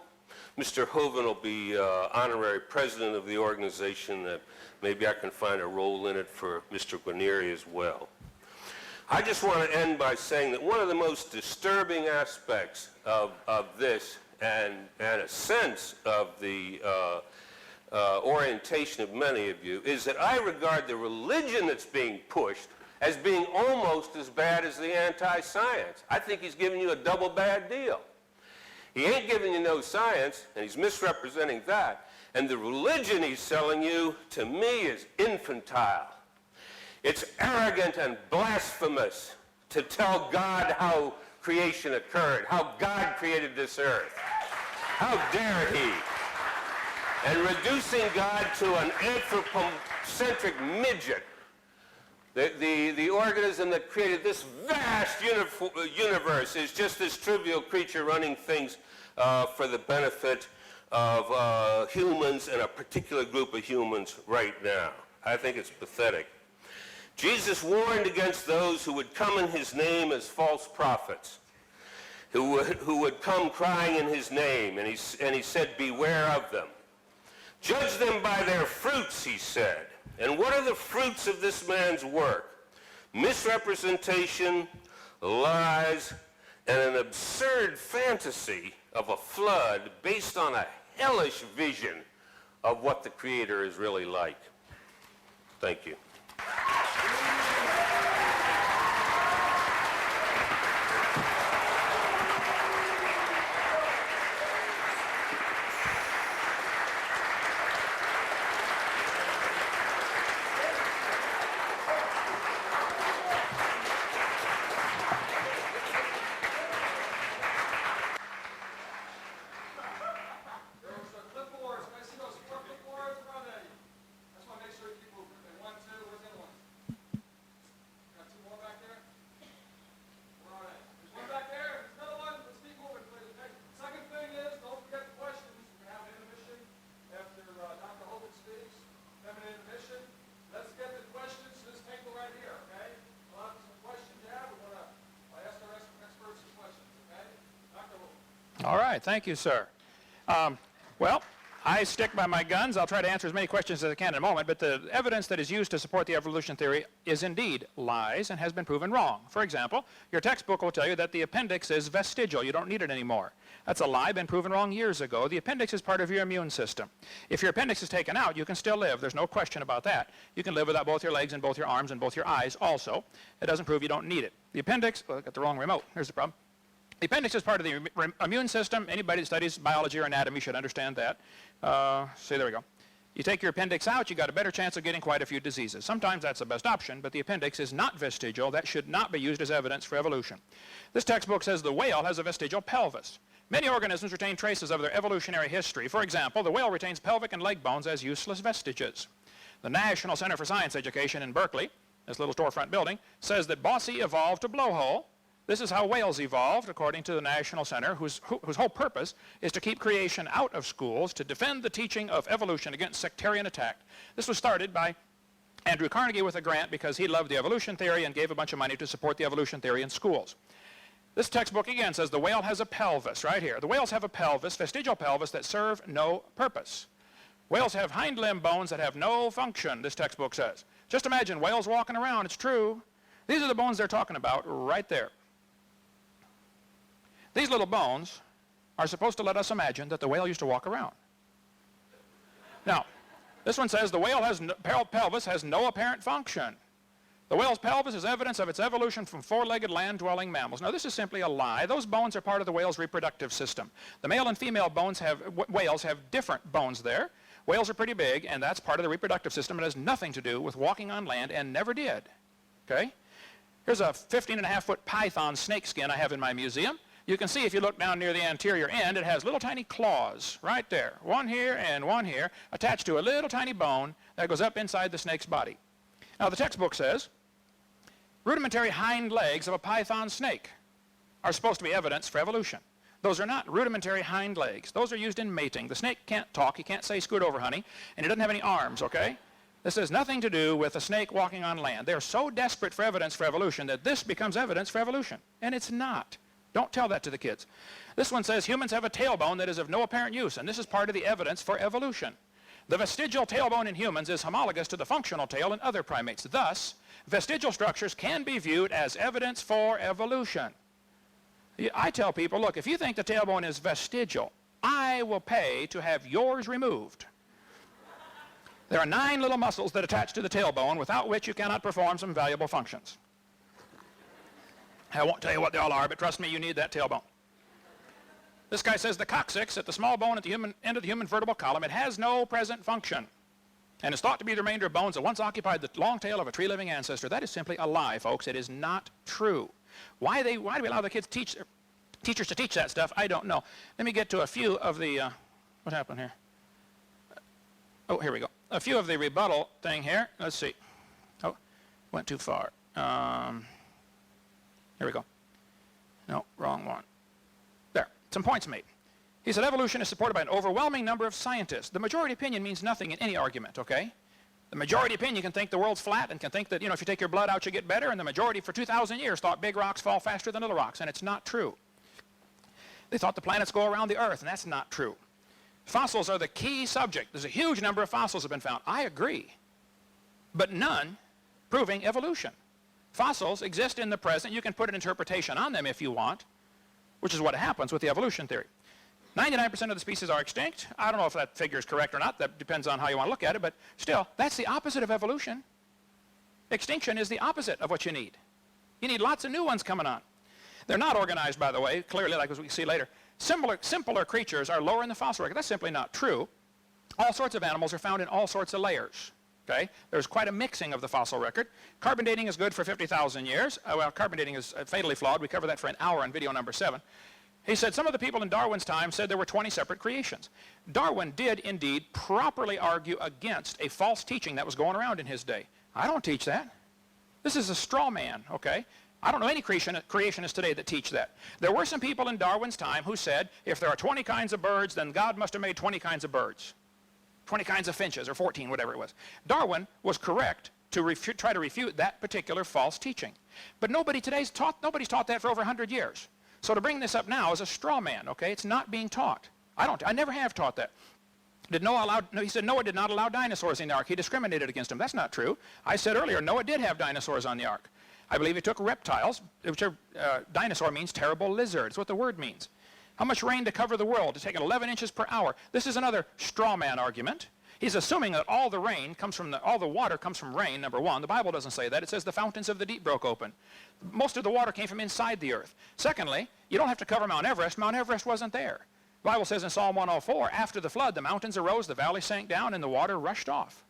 Mr. Hovind will be honorary president of the organization, that maybe I can find a role in it for Mr. Guarneri as well. I just want to end by saying that one of the most disturbing aspects of this and a sense of the orientation of many of you is that I regard the religion that's being pushed as being almost as bad as the anti-science. I think he's giving you a double bad deal. He ain't giving you no science, and he's misrepresenting that. And the religion he's selling you, to me, is infantile. It's arrogant and blasphemous to tell God how creation occurred, how God created this earth. How dare he? And reducing God to an anthropocentric midget, the organism that created this vast universe, is just this trivial creature running things for the benefit of humans and a particular group of humans right now. I think it's pathetic. Jesus warned against those who would come in his name as false prophets, who would come crying in his name, and he said, beware of them. Judge them by their fruits, he said. And what are the fruits of this man's work? Misrepresentation, lies, and an absurd fantasy of a flood based on a hellish vision of what the Creator is really like. Thank you. All right, thank you, sir. Well, I stick by my guns. I'll try to answer as many questions as I can in a moment, but the evidence that is used to support the evolution theory is indeed lies and has been proven wrong. For example, your textbook will tell you that the appendix is vestigial. You don't need it anymore. That's a lie, been proven wrong years ago. The appendix is part of your immune system. If your appendix is taken out, you can still live. There's no question about that. You can live without both your legs and both your arms and both your eyes also. It doesn't prove you don't need it. The appendix, well, I got the wrong remote. Here's the problem. The appendix is part of the immune system. Anybody that studies biology or anatomy should understand that. There we go. You take your appendix out, you got a better chance of getting quite a few diseases. Sometimes that's the best option, but the appendix is not vestigial. That should not be used as evidence for evolution. This textbook says the whale has a vestigial pelvis. Many organisms retain traces of their evolutionary history. For example, the whale retains pelvic and leg bones as useless vestiges. The National Center for Science Education in Berkeley, this little storefront building, says that Bossy evolved a blowhole. This is how whales evolved, according to the National Center, whose whole purpose is to keep creation out of schools, to defend the teaching of evolution against sectarian attack. This was started by Andrew Carnegie with a grant because he loved the evolution theory and gave a bunch of money to support the evolution theory in schools. This textbook again says the whale has a pelvis right here. The whales have a pelvis, vestigial pelvis, that serve no purpose. Whales have hind limb bones that have no function, this textbook says. Just imagine whales walking around, it's true. These are the bones they're talking about right there. These little bones are supposed to let us imagine that the whale used to walk around. Now, this one says the whale pelvis has no apparent function. The whale's pelvis is evidence of its evolution from four-legged land-dwelling mammals. Now, this is simply a lie. Those bones are part of the whale's reproductive system. The male and female whales have different bones there. Whales are pretty big, and that's part of the reproductive system. It has nothing to do with walking on land and never did. Okay? Here's a 15.5-foot python snake skin I have in my museum. You can see if you look down near the anterior end, it has little tiny claws right there. One here and one here, attached to a little tiny bone that goes up inside the snake's body. Now, the textbook says, rudimentary hind legs of a python snake are supposed to be evidence for evolution. Those are not rudimentary hind legs. Those are used in mating. The snake can't talk. He can't say scoot over, honey, and he doesn't have any arms, okay? This has nothing to do with a snake walking on land. They're so desperate for evidence for evolution that this becomes evidence for evolution, and it's not. Don't tell that to the kids. This one says humans have a tailbone that is of no apparent use, and this is part of the evidence for evolution. The vestigial tailbone in humans is homologous to the functional tail in other primates. Thus, vestigial structures can be viewed as evidence for evolution. I tell people, look, if you think the tailbone is vestigial, I will pay to have yours removed. There are 9 little muscles that attach to the tailbone without which you cannot perform some valuable functions. I won't tell you what they all are, but trust me, you need that tailbone. This guy says the coccyx at the small bone at the end of the human vertebral column, it has no present function. And it's thought to be the remainder of bones that once occupied the long tail of a tree-living ancestor. That is simply a lie, folks. It is not true. Why do we allow the teachers to teach that stuff? I don't know. Let me get to a few of the, what happened here? Oh, here we go. A few of the rebuttal thing here. Let's see. Oh, went too far. Here we go. No, wrong one. There, some points made. He said evolution is supported by an overwhelming number of scientists. The majority opinion means nothing in any argument, okay? The majority opinion can think the world's flat and can think that, if you take your blood out, you get better, and the majority for 2,000 years thought big rocks fall faster than little rocks, and it's not true. They thought the planets go around the Earth, and that's not true. Fossils are the key subject. There's a huge number of fossils have been found. I agree, but none proving evolution. Fossils exist in the present. You can put an interpretation on them if you want, which is what happens with the evolution theory. 99% of the species are extinct. I don't know if that figure is correct or not. That depends on how you want to look at it, but still, that's the opposite of evolution. Extinction is the opposite of what you need. You need lots of new ones coming on. They're not organized, by the way, clearly, like as we can see later. Simpler creatures are lower in the fossil record. That's simply not true. All sorts of animals are found in all sorts of layers. Okay? There's quite a mixing of the fossil record. Carbon dating is good for 50,000 years. Well, carbon dating is fatally flawed. We cover that for an hour in video number 7. He said some of the people in Darwin's time said there were 20 separate creations. Darwin did indeed properly argue against a false teaching that was going around in his day. I don't teach that. This is a straw man, okay? I don't know any creationists today that teach that. There were some people in Darwin's time who said if there are 20 kinds of birds, then God must have made 20 kinds of birds. 20 kinds of finches, or 14, whatever it was. Darwin was correct to try to refute that particular false teaching. But nobody's taught that for over 100 years. So to bring this up now is a straw man, okay? It's not being taught. I never have taught that. He said Noah did not allow dinosaurs in the ark. He discriminated against them. That's not true. I said earlier Noah did have dinosaurs on the ark. I believe he took reptiles, which are, dinosaur means terrible lizard. It's what the word means. How much rain to cover the world? To take it 11 inches per hour. This is another straw man argument. He's assuming that all the water comes from rain, number one. The Bible doesn't say that. It says the fountains of the deep broke open. Most of the water came from inside the earth. Secondly, you don't have to cover Mount Everest. Mount Everest wasn't there. The Bible says in Psalm 104, after the flood, the mountains arose, the valley sank down, and the water rushed off.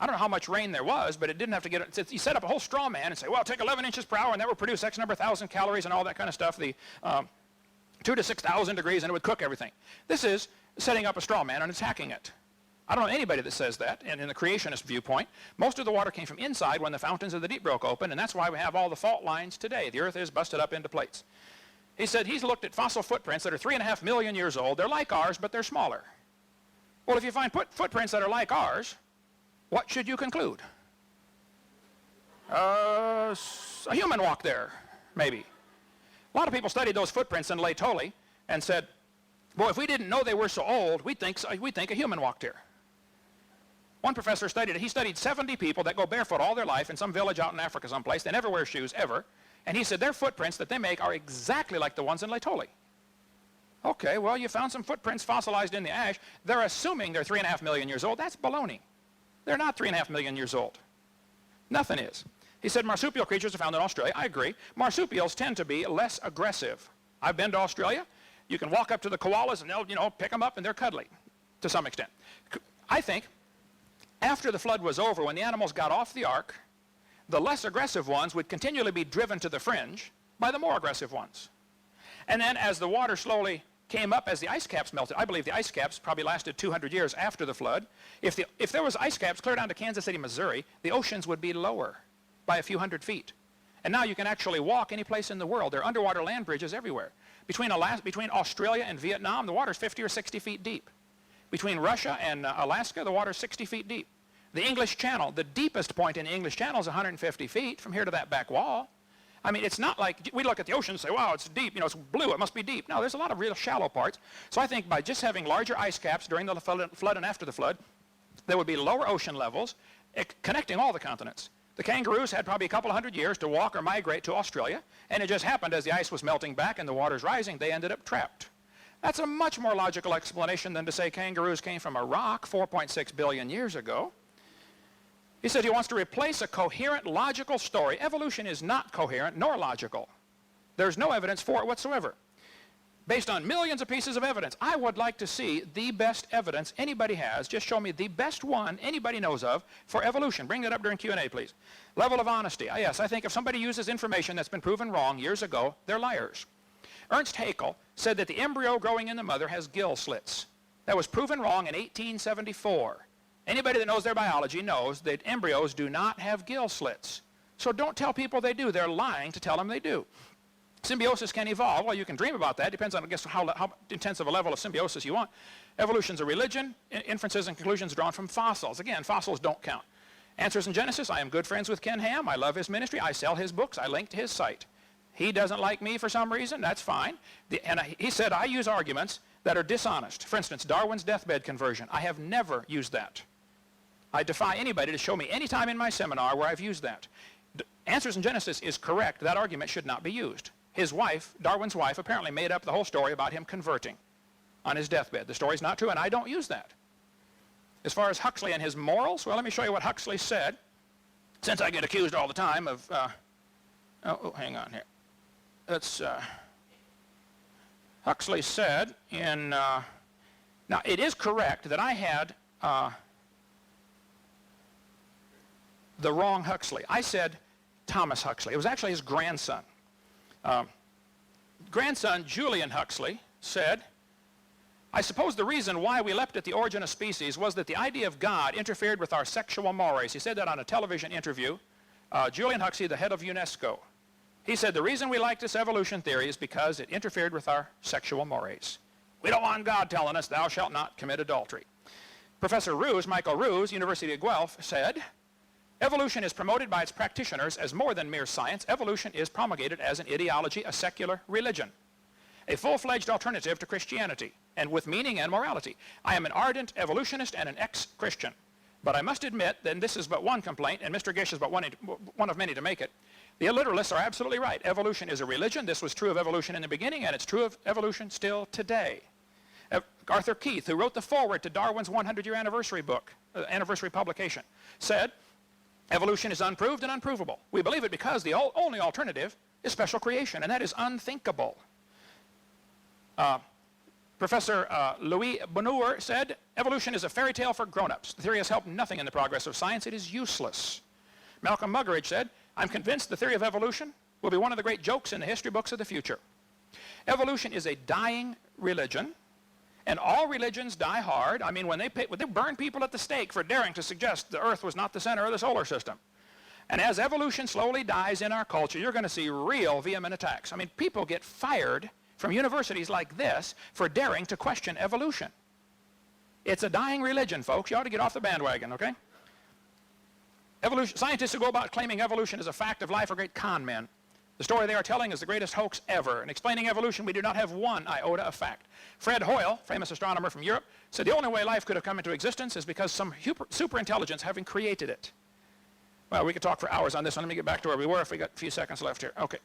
I don't know how much rain there was, but it didn't have to get it. You set up a whole straw man and say, well, take 11 inches per hour, and that will produce X number of thousand calories and all that kind of stuff, the 2 to 6,000 degrees, and it would cook everything. This is setting up a straw man and attacking it. I don't know anybody that says that, and in the creationist viewpoint, most of the water came from inside when the fountains of the deep broke open, and that's why we have all the fault lines today. The earth is busted up into plates. He said he's looked at fossil footprints that are 3.5 million years old. They're like ours, but they're smaller. Well, if you find footprints that are like ours, what should you conclude? A human walked there, maybe. A lot of people studied those footprints in Laetoli and said, well, if we didn't know they were so old, we'd think a human walked here. One professor studied it. He studied 70 people that go barefoot all their life in some village out in Africa someplace. They never wear shoes, ever. And he said their footprints that they make are exactly like the ones in Laetoli. Okay, well, you found some footprints fossilized in the ash. They're assuming they're 3.5 million years old. That's baloney. They're not 3.5 million years old. Nothing is. He said marsupial creatures are found in Australia. I agree. Marsupials tend to be less aggressive. I've been to Australia. You can walk up to the koalas and they'll, pick them up and they're cuddly to some extent. I think after the flood was over, when the animals got off the ark, the less aggressive ones would continually be driven to the fringe by the more aggressive ones. And then as the water slowly came up, as the ice caps melted, I believe the ice caps probably lasted 200 years after the flood. If there was ice caps clear down to Kansas City, Missouri, the oceans would be lower by a few hundred feet. And now you can actually walk any place in the world. There are underwater land bridges everywhere. Between Australia and Vietnam, the water's 50 or 60 feet deep. Between Russia and Alaska, the water's 60 feet deep. The English Channel, the deepest point in the English Channel is 150 feet from here to that back wall. I mean, it's not like we look at the ocean and say, wow, it's deep, it's blue, it must be deep. No, there's a lot of real shallow parts. So I think by just having larger ice caps during the flood and after the flood, there would be lower ocean levels connecting all the continents. The kangaroos had probably a couple of hundred years to walk or migrate to Australia, and it just happened as the ice was melting back and the water's rising, they ended up trapped. That's a much more logical explanation than to say kangaroos came from a rock 4.6 billion years ago. He said he wants to replace a coherent, logical story. Evolution is not coherent nor logical. There's no evidence for it whatsoever. Based on millions of pieces of evidence, I would like to see the best evidence anybody has. Just show me the best one anybody knows of for evolution. Bring that up during Q&A, please. Level of honesty. Yes, I think if somebody uses information that's been proven wrong years ago, they're liars. Ernst Haeckel said that the embryo growing in the mother has gill slits. That was proven wrong in 1874. Anybody that knows their biology knows that embryos do not have gill slits. So don't tell people they do. They're lying to tell them they do. Symbiosis can evolve. Well, you can dream about that. Depends on, I guess, how intense of a level of symbiosis you want. Evolution's a religion. Inferences and conclusions drawn from fossils. Again, fossils don't count. Answers in Genesis. I am good friends with Ken Ham. I love his ministry. I sell his books. I link to his site. He doesn't like me for some reason. That's fine. He said I use arguments that are dishonest. For instance, Darwin's deathbed conversion. I have never used that. I defy anybody to show me any time in my seminar where I've used that. Answers in Genesis is correct. That argument should not be used. His wife, Darwin's wife, apparently made up the whole story about him converting on his deathbed. The story's not true, and I don't use that. As far as Huxley and his morals, well, let me show you what Huxley said, since I get accused all the time of, hang on here. That's, Huxley said in, now it is correct that I had the wrong Huxley. I said Thomas Huxley. It was actually his grandson. Grandson Julian Huxley said, I suppose the reason why we leapt at the origin of species was that the idea of God interfered with our sexual mores. He said that on a television interview. Julian Huxley, the head of UNESCO. He said the reason we like this evolution theory is because it interfered with our sexual mores. We don't want God telling us thou shalt not commit adultery. Professor Roos, Michael Roos, University of Guelph, said, evolution is promoted by its practitioners as more than mere science. Evolution is promulgated as an ideology, a secular religion, a full-fledged alternative to Christianity, and with meaning and morality. I am an ardent evolutionist and an ex-Christian, but I must admit, and this is but one complaint, and Mr. Gish is but one of many to make it, the illiteralists are absolutely right. Evolution is a religion. This was true of evolution in the beginning, and it's true of evolution still today. Arthur Keith, who wrote the foreword to Darwin's 100-year anniversary book, anniversary publication, said, evolution is unproved and unprovable. We believe it because the only alternative is special creation, and that is unthinkable. Professor Louis Bonheur said, evolution is a fairy tale for grown-ups. The theory has helped nothing in the progress of science. It is useless. Malcolm Muggeridge said, I'm convinced the theory of evolution will be one of the great jokes in the history books of the future. Evolution is a dying religion, and all religions die hard. I mean, when they burn people at the stake for daring to suggest the Earth was not the center of the solar system. And as evolution slowly dies in our culture, you're going to see real vehement attacks. I mean, people get fired from universities like this for daring to question evolution. It's a dying religion, folks. You ought to get off the bandwagon, okay? Evolution, scientists who go about claiming evolution as a fact of life are great con men. The story they are telling is the greatest hoax ever. In explaining evolution, we do not have one iota of fact. Fred Hoyle, famous astronomer from Europe, said the only way life could have come into existence is because some superintelligence having created it. Well, we could talk for hours on this one. Let me get back to where we were if we got a few seconds left here. Okay.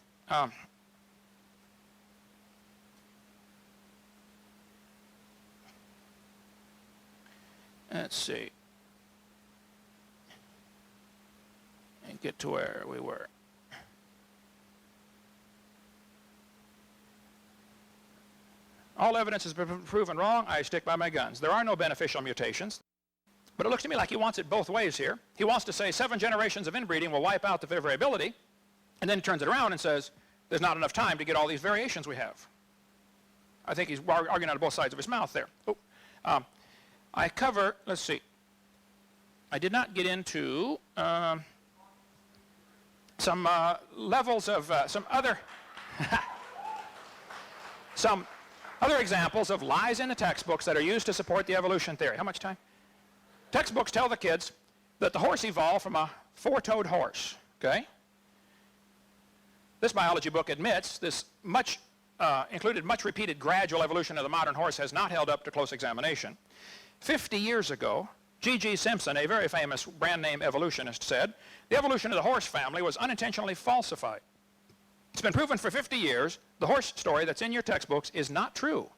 Let's see. And get to where we were. All evidence has been proven wrong. I stick by my guns. There are no beneficial mutations. But it looks to me like he wants it both ways here. He wants to say 7 generations of inbreeding will wipe out the variability, and then he turns it around and says there's not enough time to get all these variations we have. I think he's arguing out of both sides of his mouth there. I cover, let's see, I did not get into some levels of some other examples of lies in the textbooks that are used to support the evolution theory. How much time? Textbooks tell the kids that the horse evolved from a 4-toed horse, okay? This biology book admits this included much repeated gradual evolution of the modern horse has not held up to close examination. 50 years ago, G.G. Simpson, a very famous brand name evolutionist, said the evolution of the horse family was unintentionally falsified. It's been proven for 50 years the horse story that's in your textbooks is not true,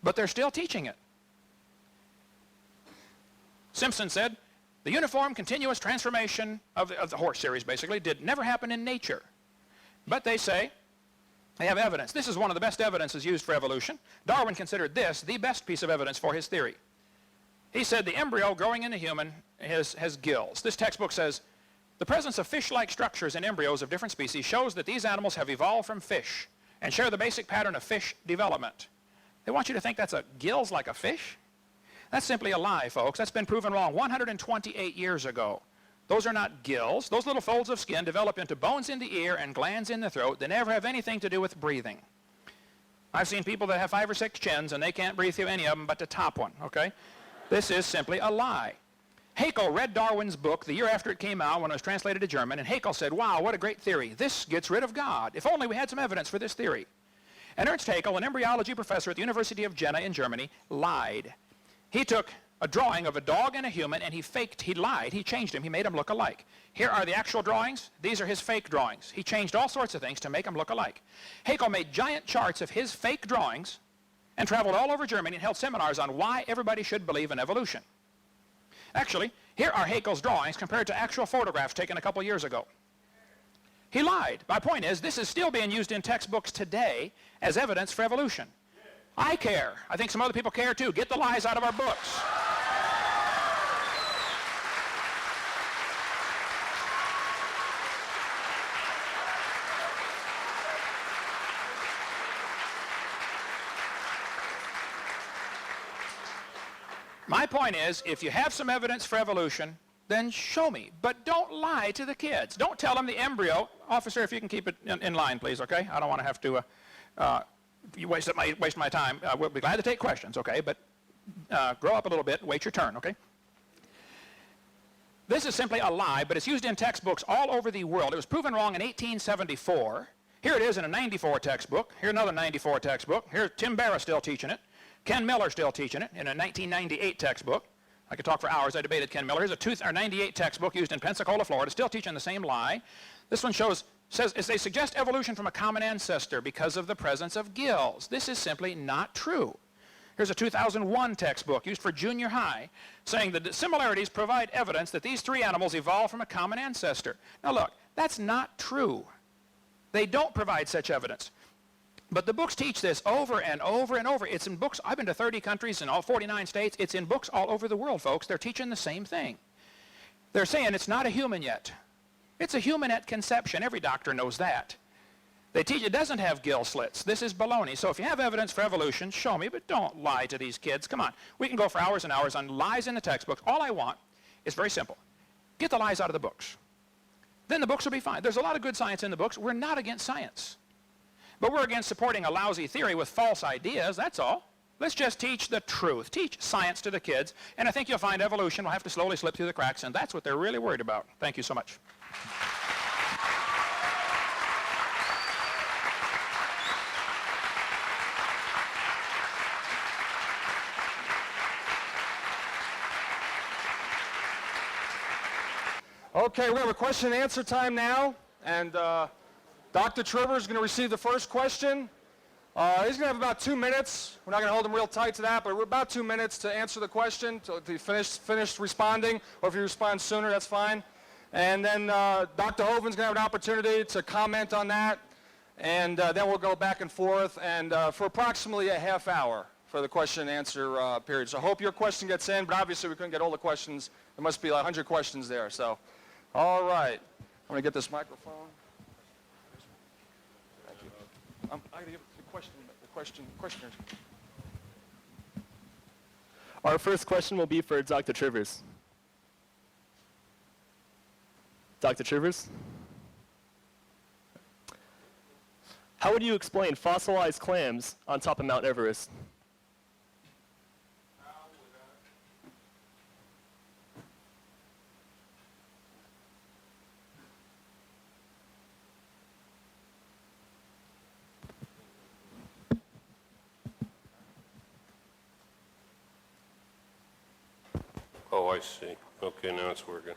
but they're still teaching it. Simpson said the uniform continuous transformation of the horse series basically never happen in nature. But they say they have evidence. This is one of the best evidences used for evolution. Darwin considered this the best piece of evidence for his theory. He said the embryo growing in the human has gills. This textbook says the presence of fish-like structures in embryos of different species shows that these animals have evolved from fish and share the basic pattern of fish development. They want you to think that's gills like a fish? That's simply a lie, folks. That's been proven wrong 128 years ago. Those are not gills. Those little folds of skin develop into bones in the ear and glands in the throat. They never have anything to do with breathing. I've seen people that have 5 or 6 chins and they can't breathe through any of them but the top one, okay? This is simply a lie. Haeckel read Darwin's book the year after it came out when it was translated to German, and Haeckel said, wow, what a great theory. This gets rid of God. If only we had some evidence for this theory. And Ernst Haeckel, an embryology professor at the University of Jena in Germany, lied. He took a drawing of a dog and a human, and he lied, he changed him, he made them look alike. Here are the actual drawings, these are his fake drawings. He changed all sorts of things to make them look alike. Haeckel made giant charts of his fake drawings and traveled all over Germany and held seminars on why everybody should believe in evolution. Actually, here are Haeckel's drawings compared to actual photographs taken a couple years ago. He lied. My point is, this is still being used in textbooks today as evidence for evolution. I care. I think some other people care too. Get the lies out of our books. My point is, if you have some evidence for evolution, then show me. But don't lie to the kids. Don't tell them the embryo. Officer, if you can keep it in line, please, okay? I don't want to have to you waste my time. We'll be glad to take questions, okay? But grow up a little bit, wait your turn, okay? This is simply a lie, but it's used in textbooks all over the world. It was proven wrong in 1874. Here it is in a 94 textbook. Here's another 94 textbook. Here's Tim Barra still teaching it. Ken Miller still teaching it in a 1998 textbook. I could talk for hours. I debated Ken Miller. Here's a 98 textbook used in Pensacola, Florida, still teaching the same lie. This one says they suggest evolution from a common ancestor because of the presence of gills. This is simply not true. Here's a 2001 textbook used for junior high saying that the similarities provide evidence that these 3 animals evolved from a common ancestor. Now look, that's not true. They don't provide such evidence. But the books teach this over and over and over. It's in books. I've been to 30 countries in all 49 states. It's in books all over the world, folks. They're teaching the same thing. They're saying it's not a human yet. It's a human at conception. Every doctor knows that. They teach it doesn't have gill slits. This is baloney. So if you have evidence for evolution, show me, but don't lie to these kids. Come on. We can go for hours and hours on lies in the textbooks. All I want is very simple. Get the lies out of the books. Then the books will be fine. There's a lot of good science in the books. We're not against science. But we're against supporting a lousy theory with false ideas, that's all. Let's just teach the truth. Teach science to the kids, and I think you'll find evolution will have to slowly slip through the cracks, and that's what they're really worried about. Thank you so much. Okay, we have a question and answer time now, and Dr. Trevor is going to receive the first question. He's going to have about 2 minutes. We're not going to hold him real tight to that, but we're about 2 minutes to answer the question, to finish responding, or if you respond sooner, that's fine. And then Dr. Hovind's going to have an opportunity to comment on that, and then we'll go back and forth, and for approximately a half hour for the question and answer period. So I hope your question gets in, but obviously we couldn't get all the questions. There must be like 100 questions there. So, all right. I'm going to get this microphone. Thank you. I got to give the questioners. Our first question will be for Dr. Trivers. Dr. Trivers? How would you explain fossilized clams on top of Mount Everest? Oh, I see. Okay, now it's working.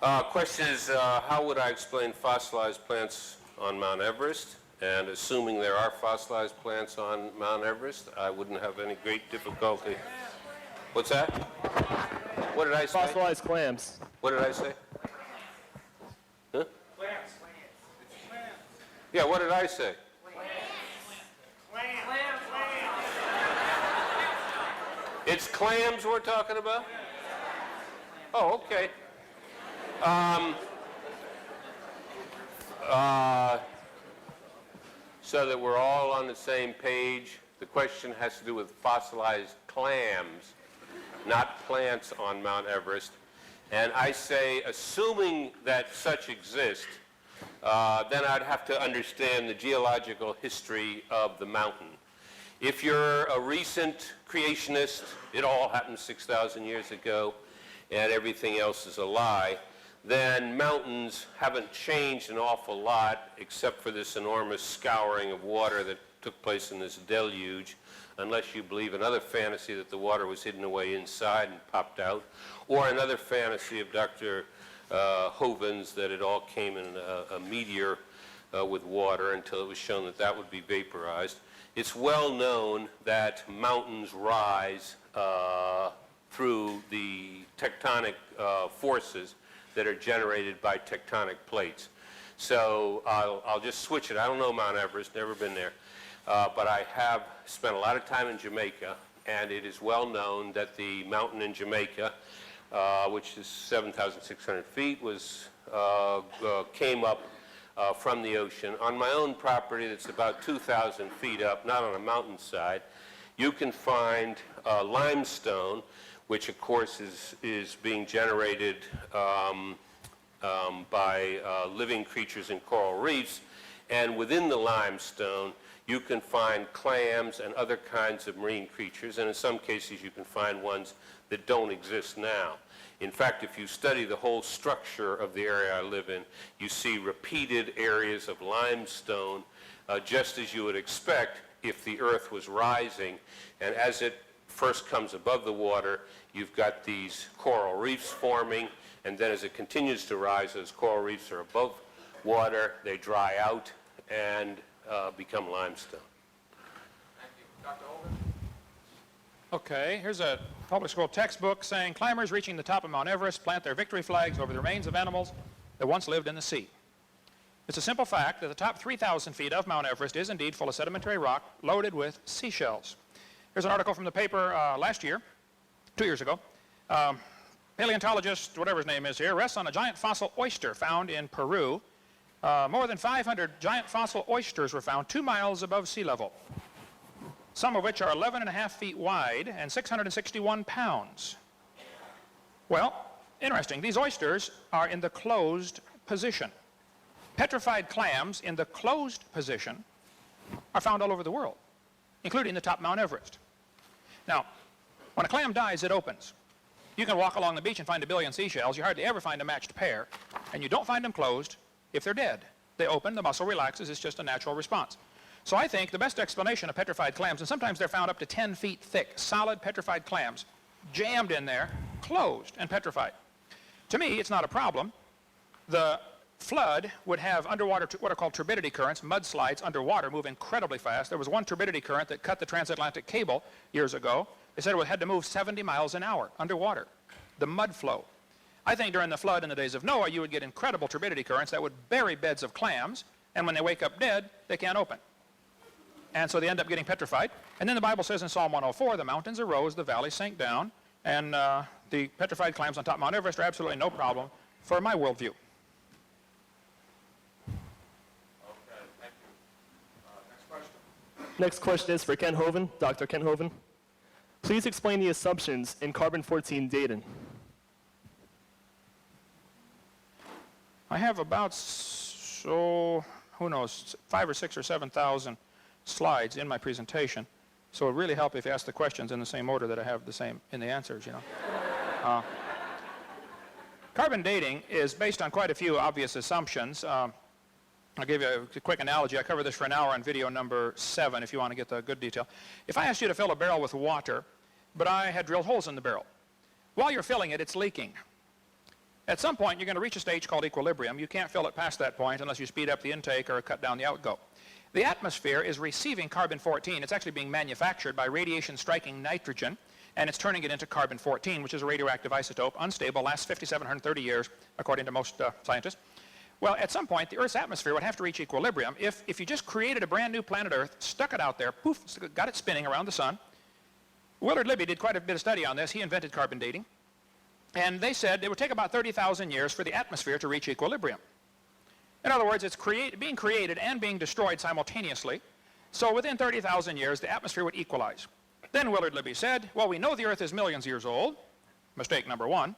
Question is, how would I explain fossilized plants on Mount Everest? And assuming there are fossilized plants on Mount Everest, I wouldn't have any great difficulty. What's that? What did I say? Fossilized clams. What did I say? Huh? Plants. Yeah, what did I say? It's clams we're talking about? Oh, okay. So that we're all on the same page, the question has to do with fossilized clams, not plants on Mount Everest. And I say, assuming that such exist, then I'd have to understand the geological history of the mountain. If you're a recent creationist, it all happened 6,000 years ago, and everything else is a lie, then mountains haven't changed an awful lot, except for this enormous scouring of water that took place in this deluge, unless you believe another fantasy that the water was hidden away inside and popped out, or another fantasy of Dr. Hovind's that it all came in a meteor with water until it was shown that that would be vaporized. It's well known that mountains rise through the tectonic forces that are generated by tectonic plates. So I'll just switch it. I don't know Mount Everest, never been there, but I have spent a lot of time in Jamaica, and it is well known that the mountain in Jamaica, which is 7,600 feet, came up from the ocean. On my own property that's about 2,000 feet up, not on a mountainside, you can find limestone, which of course is being generated by living creatures in coral reefs. And within the limestone, you can find clams and other kinds of marine creatures, and in some cases you can find ones that don't exist now. In fact, if you study the whole structure of the area I live in, you see repeated areas of limestone, just as you would expect if the earth was rising. And as it first comes above the water, you've got these coral reefs forming, and then as it continues to rise, those coral reefs are above water, they dry out and become limestone. Thank you. Dr. Hovind? Okay, here's a public school textbook saying climbers reaching the top of Mount Everest plant their victory flags over the remains of animals that once lived in the sea. It's a simple fact that the top 3,000 feet of Mount Everest is indeed full of sedimentary rock loaded with seashells. Here's an article from the paper last year, 2 years ago. Paleontologist, whatever his name is here, rests on a giant fossil oyster found in Peru. More than 500 giant fossil oysters were found 2 miles above sea level, some of which are 11.5 feet wide and 661 pounds. Well, interesting. These oysters are in the closed position. Petrified clams in the closed position are found all over the world, including the top Mount Everest. Now, when a clam dies, it opens. You can walk along the beach and find 1 billion seashells. You hardly ever find a matched pair, and you don't find them closed if they're dead. They open, the muscle relaxes, it's just a natural response. So I think the best explanation of petrified clams, and sometimes they're found up to 10 feet thick, solid petrified clams, jammed in there, closed and petrified. To me, it's not a problem. The flood would have underwater, what are called turbidity currents, mudslides underwater, move incredibly fast. There was one turbidity current that cut the transatlantic cable years ago. They said it had to move 70 miles an hour underwater, the mud flow. I think during the flood in the days of Noah, you would get incredible turbidity currents that would bury beds of clams, and when they wake up dead, they can't open. And so they end up getting petrified. And then the Bible says in Psalm 104, the mountains arose, the valleys sank down, and the petrified clams on top of Mount Everest are absolutely no problem for my worldview. Okay, thank you. Next question. Next question is for Ken Hovind, Dr. Ken Hovind. Please explain the assumptions in carbon-14 dating. I have about, so, who knows, 5,000 or 6,000 or 7,000 slides in my presentation. So it would really help if you ask the questions in the same order that I have the same in the answers, you know. Carbon dating is based on quite a few obvious assumptions. I'll give you a quick analogy. I covered this for an hour on video number 7 if you want to get the good detail. If I asked you to fill a barrel with water, but I had drilled holes in the barrel, while you're filling it, it's leaking. At some point, you're going to reach a stage called equilibrium. You can't fill it past that point unless you speed up the intake or cut down the outgo. The atmosphere is receiving carbon-14. It's actually being manufactured by radiation striking nitrogen, and it's turning it into carbon-14, which is a radioactive isotope, unstable, lasts 5,730 years, according to most scientists. Well, at some point, the Earth's atmosphere would have to reach equilibrium. If you just created a brand new planet Earth, stuck it out there, poof, got it spinning around the sun. Willard Libby did quite a bit of study on this. He invented carbon dating. And they said it would take about 30,000 years for the atmosphere to reach equilibrium. In other words, it's being created and being destroyed simultaneously. So within 30,000 years, the atmosphere would equalize. Then Willard Libby said, well, we know the Earth is millions of years old. Mistake number 1.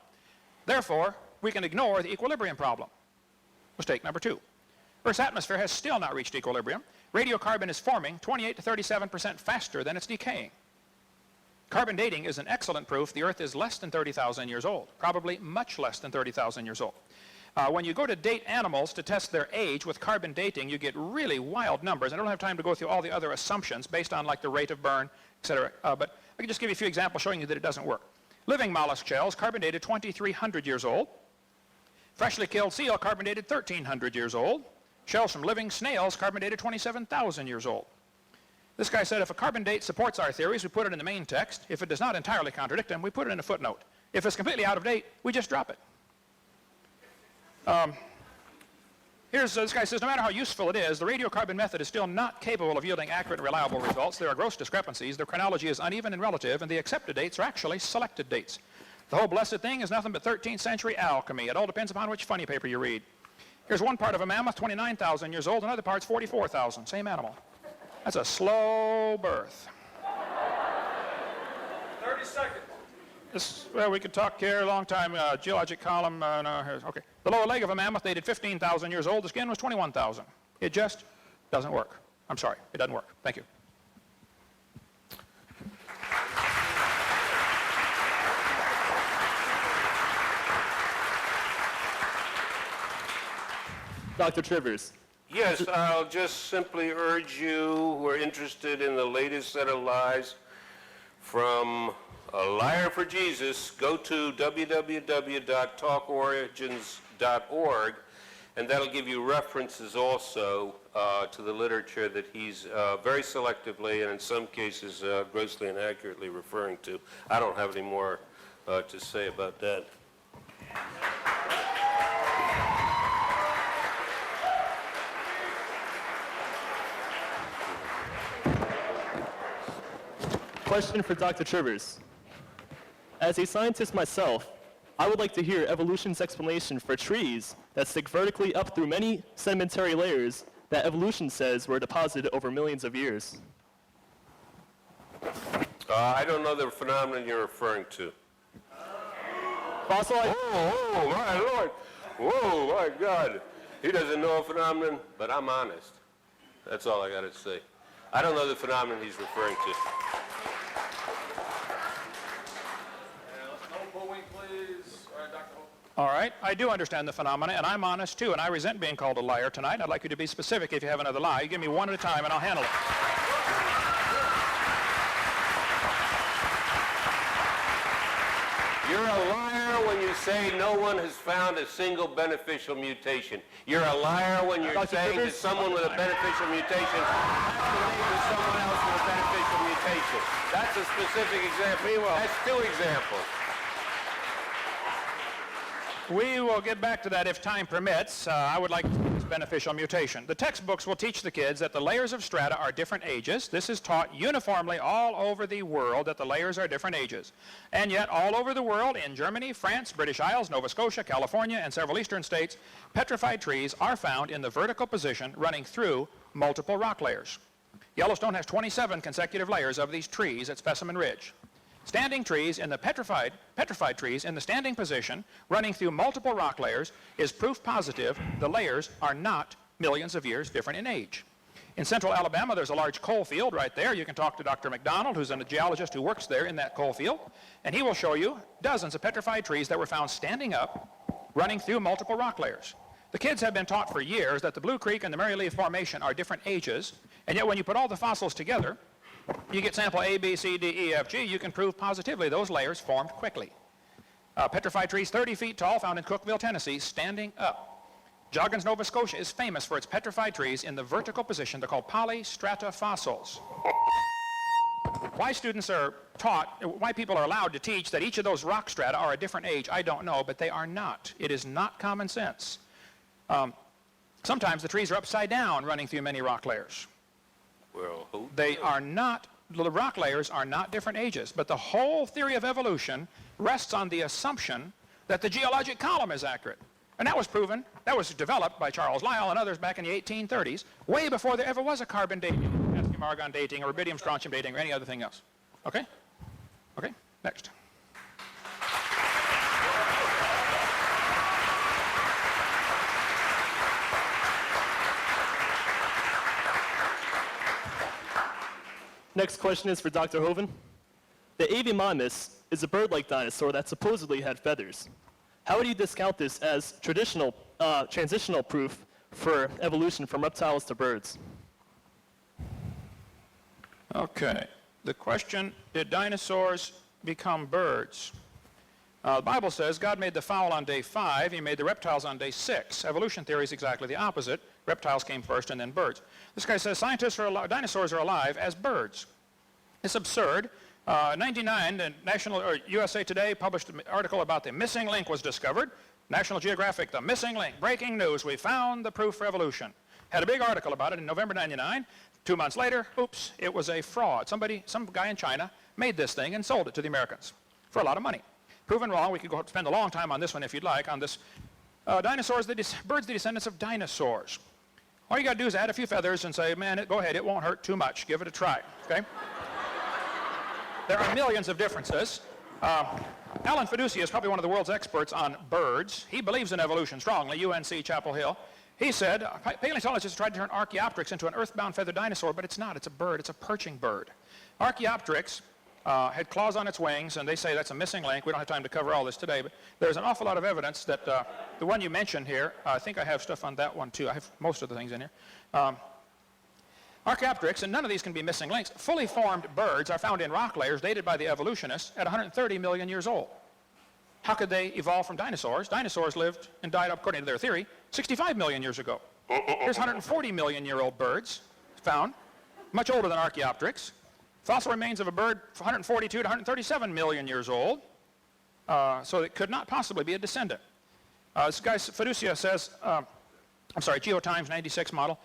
Therefore, we can ignore the equilibrium problem. Mistake number 2. Earth's atmosphere has still not reached equilibrium. Radiocarbon is forming 28 to 37% faster than it's decaying. Carbon dating is an excellent proof the Earth is less than 30,000 years old, probably much less than 30,000 years old. When you go to date animals to test their age with carbon dating, you get really wild numbers. I don't have time to go through all the other assumptions based on like the rate of burn, etc. But I can just give you a few examples showing you that it doesn't work. Living mollusk shells, carbon dated 2,300 years old. Freshly killed seal, carbon dated 1,300 years old. Shells from living snails, carbon dated 27,000 years old. This guy said if a carbon date supports our theories, we put it in the main text. If it does not entirely contradict them, we put it in a footnote. If it's completely out of date, we just drop it. This guy says, no matter how useful it is, the radiocarbon method is still not capable of yielding accurate and reliable results. There are gross discrepancies. The chronology is uneven and relative, and the accepted dates are actually selected dates. The whole blessed thing is nothing but 13th century alchemy. It all depends upon which funny paper you read. Here's one part of a mammoth, 29,000 years old. Another part's 44,000. Same animal. That's a slow birth. 30 seconds. Well, we could talk here a long time. Geologic column. Okay. The lower leg of a mammoth dated 15,000 years old. The skin was 21,000. It just doesn't work. I'm sorry. It doesn't work. Thank you. Dr. Trivers. Yes, I'll just simply urge you who are interested in the latest set of lies from A Liar for Jesus, go to www.talkorigins.org, and that'll give you references also to the literature that he's very selectively and in some cases grossly inaccurately referring to. I don't have any more to say about that. Question for Dr. Trivers. As a scientist myself, I would like to hear evolution's explanation for trees that stick vertically up through many sedimentary layers that evolution says were deposited over millions of years. I don't know the phenomenon you're referring to. Fossilized. Oh, my Lord. Whoa, my God. He doesn't know a phenomenon, but I'm honest. That's all I got to say. I don't know the phenomenon he's referring to. No booing, please. All right, Dr. Hope. All right. I do understand the phenomena, and I'm honest too, and I resent being called a liar tonight. I'd like you to be specific if you have another lie. You give me one at a time, and I'll handle it. You're a liar when you say no one has found a single beneficial mutation. You're a liar when you're Dr. saying that Rivers? someone with a beneficial mutation has to mate with someone else with a beneficial mutation. That's a specific example. That's 2 examples. We will get back to that if time permits. I would like to teach beneficial mutation. The textbooks will teach the kids that the layers of strata are different ages. This is taught uniformly all over the world, that the layers are different ages. And yet all over the world, in Germany, France, British Isles, Nova Scotia, California, and several eastern states, petrified trees are found in the vertical position running through multiple rock layers. Yellowstone has 27 consecutive layers of these trees at Specimen Ridge. Standing trees in the petrified trees in the standing position running through multiple rock layers is proof positive the layers are not millions of years different in age. In central Alabama, there's a large coal field right there. You can talk to Dr. McDonald, who's a geologist who works there in that coal field, and he will show you dozens of petrified trees that were found standing up, running through multiple rock layers. The kids have been taught for years that the Blue Creek and the Mary Lee Formation are different ages, and yet when you put all the fossils together, you get sample A, B, C, D, E, F, G, you can prove positively those layers formed quickly. Petrified trees 30 feet tall found in Cookeville, Tennessee, standing up. Joggins, Nova Scotia is famous for its petrified trees in the vertical position. They're called polystrata fossils. Why students are taught, why people are allowed to teach that each of those rock strata are a different age, I don't know, but they are not. It is not common sense. Sometimes the trees are upside down running through many rock layers. Well, They are not, the rock layers are not different ages, but the whole theory of evolution rests on the assumption that the geologic column is accurate. And that was proven, that was developed by Charles Lyell and others back in the 1830s, way before there ever was a carbon dating, potassium argon dating, or rubidium strontium dating, or any other thing else. Okay? Okay, next. Next question is for Dr. Hovind. The Aviomomus is a bird-like dinosaur that supposedly had feathers. How would you discount this as transitional proof for evolution from reptiles to birds? Okay. The question, did dinosaurs become birds? The Bible says God made the fowl on day 5, he made the reptiles on day 6. Evolution theory is exactly the opposite. Reptiles came first and then birds. This guy says dinosaurs are alive as birds. It's absurd. 99, the USA Today published an article about the missing link was discovered. National Geographic, the missing link, breaking news, we found the proof for evolution. Had a big article about it in November 99. 2 months later, oops, it was a fraud. Some guy in China made this thing and sold it to the Americans for a lot of money. Proven wrong. We could go spend a long time on this one if you'd like, on this. Birds, the descendants of dinosaurs. All you got to do is add a few feathers and say, man, go ahead, it won't hurt too much. Give it a try, okay? There are millions of differences. Alan Fiducia is probably one of the world's experts on birds. He believes in evolution strongly, UNC Chapel Hill. He said, paleontologists tried to turn Archaeopteryx into an earthbound feathered dinosaur, but it's not. It's a bird. It's a perching bird. Archaeopteryx had claws on its wings, and they say that's a missing link. We don't have time to cover all this today, but there's an awful lot of evidence that the one you mentioned here, I think I have stuff on that one too. I have most of the things in here. Archaeopteryx, and none of these can be missing links, fully formed birds are found in rock layers dated by the evolutionists at 130 million years old. How could they evolve from dinosaurs? Dinosaurs lived and died, according to their theory, 65 million years ago. Here's 140 million year old birds found, much older than Archaeopteryx. Fossil remains of a bird 142 to 137 million years old, so it could not possibly be a descendant. This guy Fiducia says, GeoTimes 96 model,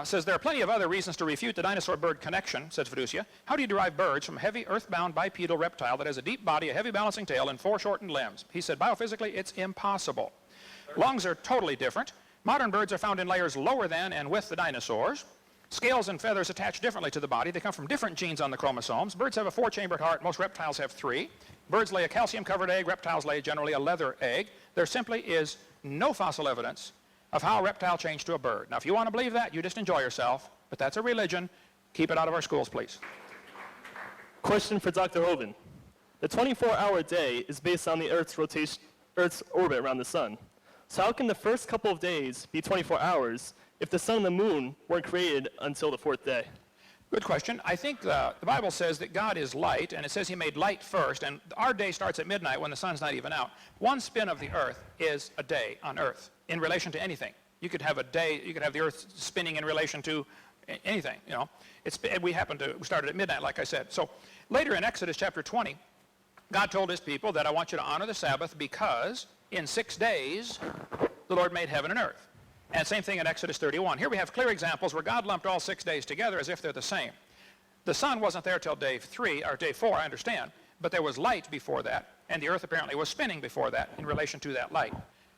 says there are plenty of other reasons to refute the dinosaur-bird connection, says Fiducia. How do you derive birds from a heavy earthbound bipedal reptile that has a deep body, a heavy balancing tail, and 4 shortened limbs? He said biophysically it's impossible. Lungs are totally different. Modern birds are found in layers lower than and with the dinosaurs. Scales and feathers attach differently to the body. They come from different genes on the chromosomes. Birds have a 4-chambered heart. Most reptiles have 3. Birds lay a calcium-covered egg. Reptiles lay generally a leather egg. There simply is no fossil evidence of how a reptile changed to a bird. Now, if you want to believe that, you just enjoy yourself, but that's a religion. Keep it out of our schools, please. Question for Dr. Hovind. The 24-hour day is based on the Earth's orbit around the sun. So how can the first couple of days be 24 hours if the sun and the moon weren't created until the 4th day? Good question. I think the Bible says that God is light, and it says he made light first, and our day starts at midnight when the sun's not even out. One spin of the earth is a day on earth in relation to anything. You could have a day, you could have the earth spinning in relation to anything, you know. We started at midnight, like I said. So later in Exodus chapter 20, God told his people that I want you to honor the Sabbath because in 6 days the Lord made heaven and earth. And same thing in Exodus 31. Here we have clear examples where God lumped all 6 days together as if they're the same. The sun wasn't there till day 3, or day 4, I understand, but there was light before that, and the earth apparently was spinning before that in relation to that light.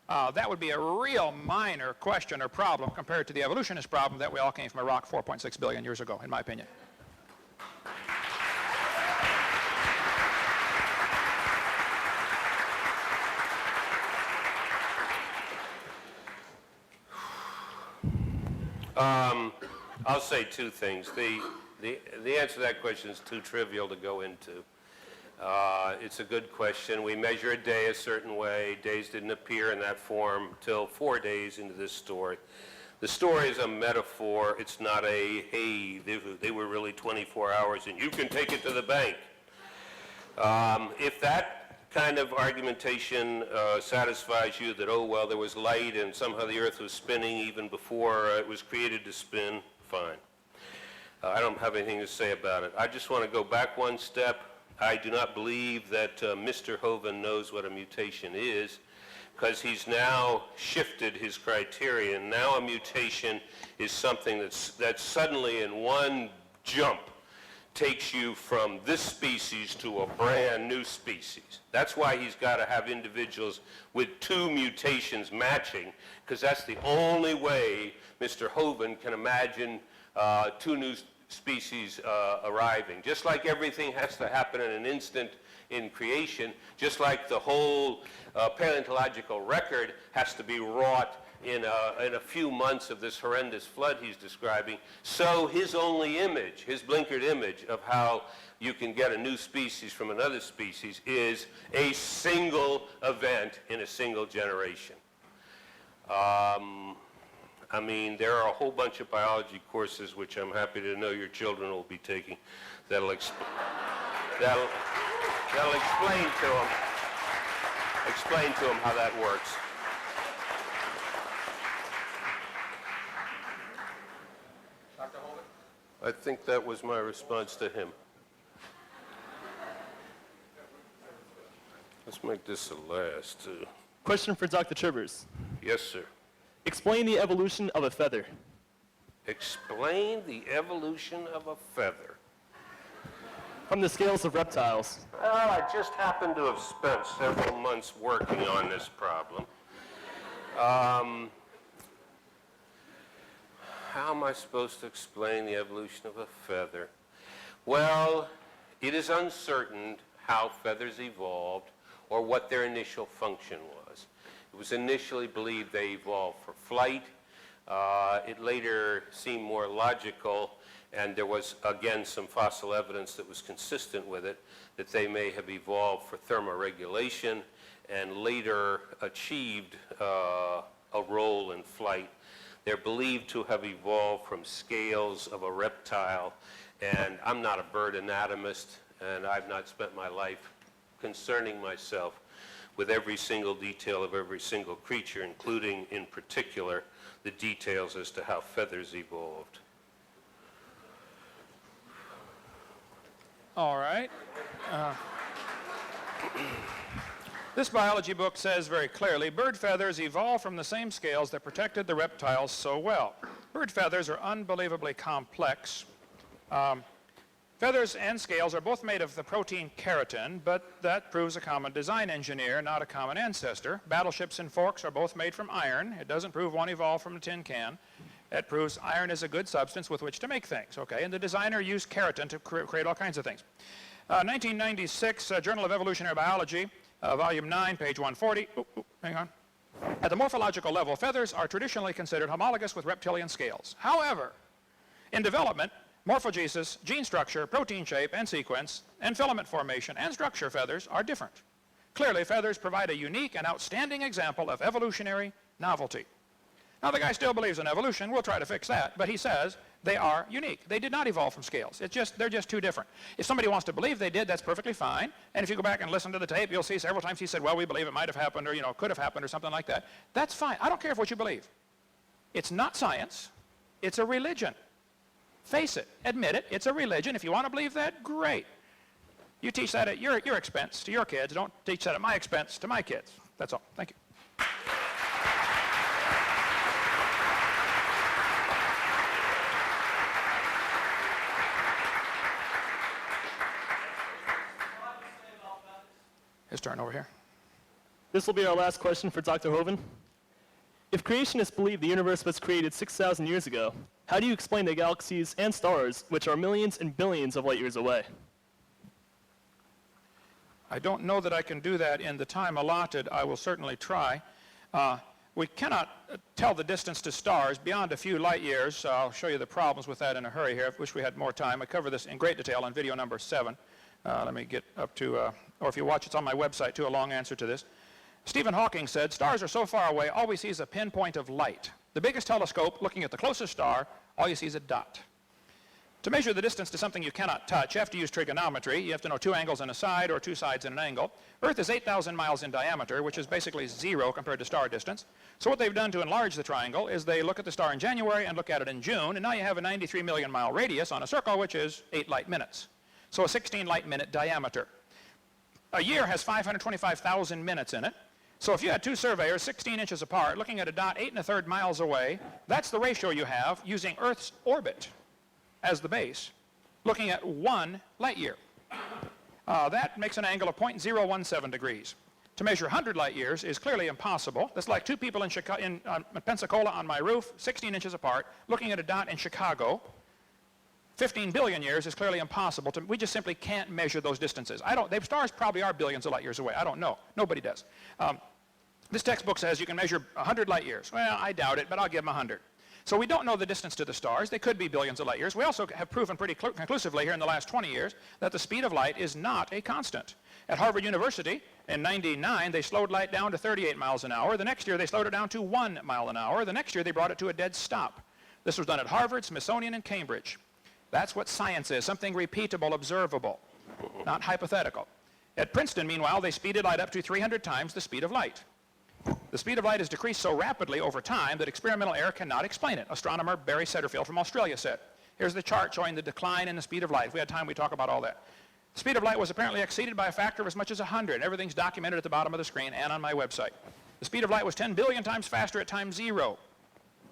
That would be a real minor question or problem compared to the evolutionist problem that we all came from a rock 4.6 billion years ago, in my opinion. I'll say two things. The answer to that question is too trivial to go into. It's a good question. We measure a day a certain way. Days didn't appear in that form till 4 days into this story. The story is a metaphor. It's not a, hey, they were really 24 hours and you can take it to the bank. If that kind of argumentation satisfies you that, oh, well, there was light and somehow the earth was spinning even before it was created to spin, fine. I don't have anything to say about it. I just want to go back one step. I do not believe that Mr. Hovind knows what a mutation is, because he's now shifted his criterion. Now a mutation is something that suddenly in one jump takes you from this species to a brand new species. That's why he's got to have individuals with 2 mutations matching, because that's the only way Mr. Hovind can imagine 2 new species arriving. Just like everything has to happen in an instant in creation, just like the whole paleontological record has to be wrought in a few months of this horrendous flood he's describing, so his only image, his blinkered image of how you can get a new species from another species is a single event in a single generation. I mean, there are a whole bunch of biology courses which I'm happy to know your children will be taking that'll explain to them how that works. Dr. Hovind? I think that was my response to him. Let's make this the last. Question for Dr. Trivers. Yes, sir. Explain the evolution of a feather. Explain the evolution of a feather. From the scales of reptiles. Well, I just happen to have spent several months working on this problem. How am I supposed to explain the evolution of a feather? Well, it is uncertain how feathers evolved or what their initial function was. It was initially believed they evolved for flight. It later seemed more logical, and there was, again, some fossil evidence that was consistent with it, that they may have evolved for thermoregulation and later achieved a role in flight. They're believed to have evolved from scales of a reptile, and I'm not a bird anatomist, and I've not spent my life concerning myself with every single detail of every single creature, including, in particular, the details as to how feathers evolved. All right. This biology book says very clearly, bird feathers evolved from the same scales that protected the reptiles so well. Bird feathers are unbelievably complex. Feathers and scales are both made of the protein keratin, but that proves a common design engineer, not a common ancestor. Battleships and forks are both made from iron. It doesn't prove one evolved from a tin can. It proves iron is a good substance with which to make things, okay? And the designer used keratin to create all kinds of things. 1996, Journal of Evolutionary Biology, volume 9, page 140. Hang on. At the morphological level, feathers are traditionally considered homologous with reptilian scales. However, in development, morphogenesis, gene structure, protein shape and sequence, and filament formation and structure feathers are different. Clearly, feathers provide a unique and outstanding example of evolutionary novelty. Now, the guy still believes in evolution. We'll try to fix that. But he says They are unique. They did not evolve from scales. They're just too different. If somebody wants to believe they did, that's perfectly fine. And if you go back and listen to the tape, you'll see several times he said, well, we believe it might have happened, or, could have happened, or something like that. That's fine. I don't care what you believe. It's not science. It's a religion. Face it. Admit it. It's a religion. If you want to believe that, great. You teach that at your expense to your kids. Don't teach that at my expense to my kids. That's all. Thank you. His turn over here. This will be our last question for Dr. Hovind. If creationists believe the universe was created 6,000 years ago, how do you explain the galaxies and stars, which are millions and billions of light years away? I don't know that I can do that in the time allotted. I will certainly try. We cannot tell the distance to stars beyond a few light years. I'll show you the problems with that in a hurry here. I wish we had more time. I cover this in great detail on video number 7. Let me get up to, or if you watch, it's on my website too, a long answer to this. Stephen Hawking said, stars are so far away, all we see is a pinpoint of light. The biggest telescope, looking at the closest star, all you see is a dot. To measure the distance to something you cannot touch, you have to use trigonometry. You have to know 2 angles and a side, or 2 sides and an angle. Earth is 8,000 miles in diameter, which is basically 0 compared to star distance. So what they've done to enlarge the triangle is they look at the star in January and look at it in June, and now you have a 93 million mile radius on a circle, which is 8 light minutes. So a 16 light minute diameter. A year has 525,000 minutes in it. So if you had 2 surveyors 16 inches apart looking at a dot 8 1/3 miles away, that's the ratio you have using Earth's orbit as the base, looking at 1 light year. That makes an angle of 0.017 degrees. To measure 100 light years is clearly impossible. That's like 2 people in Pensacola on my roof, 16 inches apart, looking at a dot in Chicago. 15 billion years is clearly impossible. We just simply can't measure those distances. Stars probably are billions of light years away. I don't know. Nobody does. This textbook says you can measure 100 light years. Well, I doubt it, but I'll give them 100. So we don't know the distance to the stars. They could be billions of light years. We also have proven pretty conclusively here in the last 20 years that the speed of light is not a constant. At Harvard University, in '99, they slowed light down to 38 miles an hour. The next year, they slowed it down to 1 mile an hour. The next year, they brought it to a dead stop. This was done at Harvard, Smithsonian, and Cambridge. That's what science is, something repeatable, observable, not hypothetical. At Princeton, meanwhile, they speeded light up to 300 times the speed of light. The speed of light has decreased so rapidly over time that experimental error cannot explain it. Astronomer Barry Setterfield from Australia said. Here's the chart showing the decline in the speed of light. If we had time, we'd talk about all that. The speed of light was apparently exceeded by a factor of as much as 100. Everything's documented at the bottom of the screen and on my website. The speed of light was 10 billion times faster at time 0.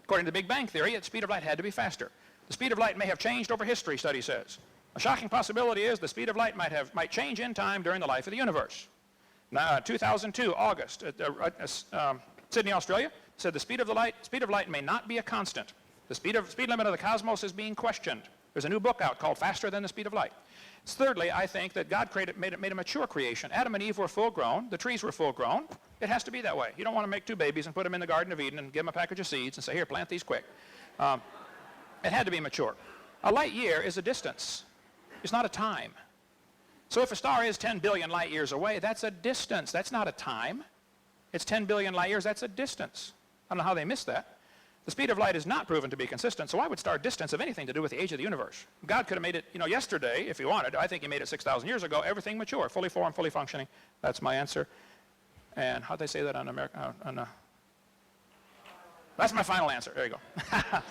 According to the Big Bang Theory, the speed of light had to be faster. The speed of light may have changed over history, study says. A shocking possibility is the speed of light might change in time during the life of the universe. Now, 2002, August, Sydney, Australia, said the speed of light may not be a constant. The speed limit of the cosmos is being questioned. There's a new book out called Faster Than the Speed of Light. Thirdly, I think that God made a mature creation. Adam and Eve were full grown. The trees were full grown. It has to be that way. You don't want to make 2 babies and put them in the Garden of Eden and give them a package of seeds and say, here, plant these quick. It had to be mature. A light year is a distance. It's not a time. So if a star is 10 billion light years away, that's a distance. That's not a time. It's 10 billion light years. That's a distance. I don't know how they missed that. The speed of light is not proven to be consistent, so why would star distance have anything to do with the age of the universe? God could have made it, yesterday, if he wanted. I think he made it 6,000 years ago. Everything mature, fully formed, fully functioning. That's my answer. And how'd they say that on American? That's my final answer. There you go.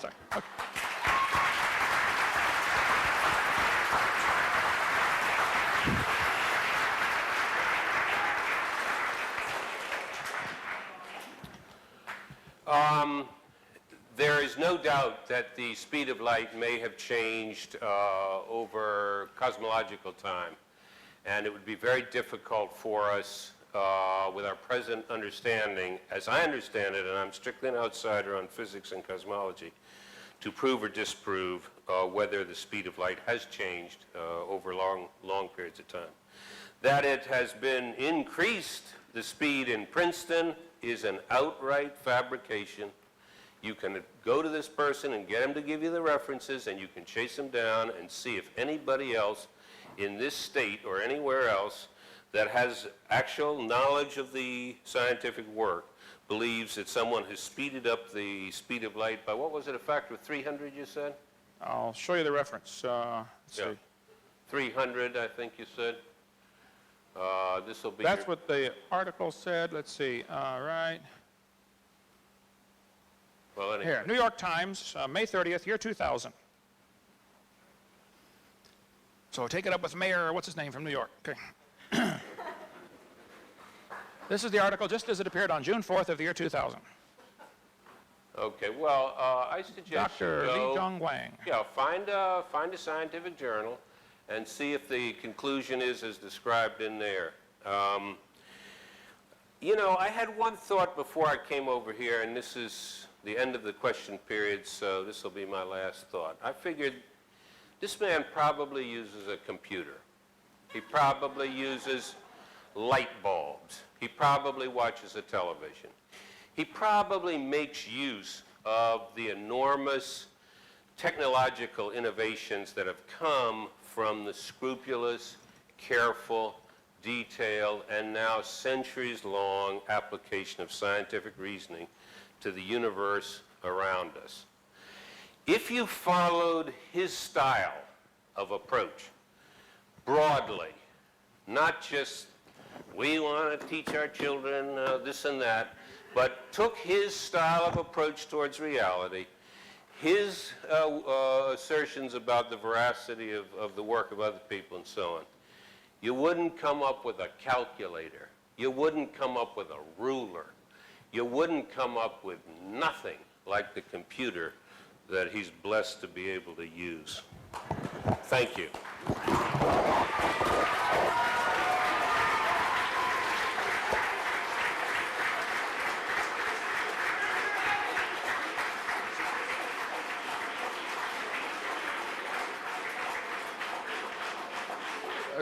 Sorry. Okay. There is no doubt that the speed of light may have changed over cosmological time, and it would be very difficult for us with our present understanding, as I understand it, and I'm strictly an outsider on physics and cosmology, to prove or disprove whether the speed of light has changed over long periods of time. That it has been increased, the speed in Princeton, is an outright fabrication. You can go to this person and get him to give you the references, and you can chase him down and see if anybody else in this state or anywhere else that has actual knowledge of the scientific work believes that someone has speeded up the speed of light by, what was it, a factor of 300, you said? I'll show you the reference. Let's Yeah. see. 300, I think you said. This will be That's what the article said. Let's see. All right. well, anyway. Here, New York Times, May 30th, year 2000. So take it up with Mayor, what's his name, from New York. Okay. This is the article just as it appeared on June 4th of the year 2000. Okay, well, I suggest you Dr. Lee go, Jong Wang. yeah, find a scientific journal and see if the conclusion is as described in there. You know, I had one thought before I came over here, and this is the end of the question period, so this will be my last thought. I figured this man probably uses a computer. He probably uses light bulbs. He probably watches a television. He probably makes use of the enormous technological innovations that have come from the scrupulous, careful, detailed, and now centuries-long application of scientific reasoning to the universe around us. If you followed his style of approach broadly, not just we want to teach our children this and that, but took his style of approach towards reality, his assertions about the veracity of the work of other people and so on, you wouldn't come up with a calculator. You wouldn't come up with a ruler. You wouldn't come up with nothing like the computer that he's blessed to be able to use. Thank you.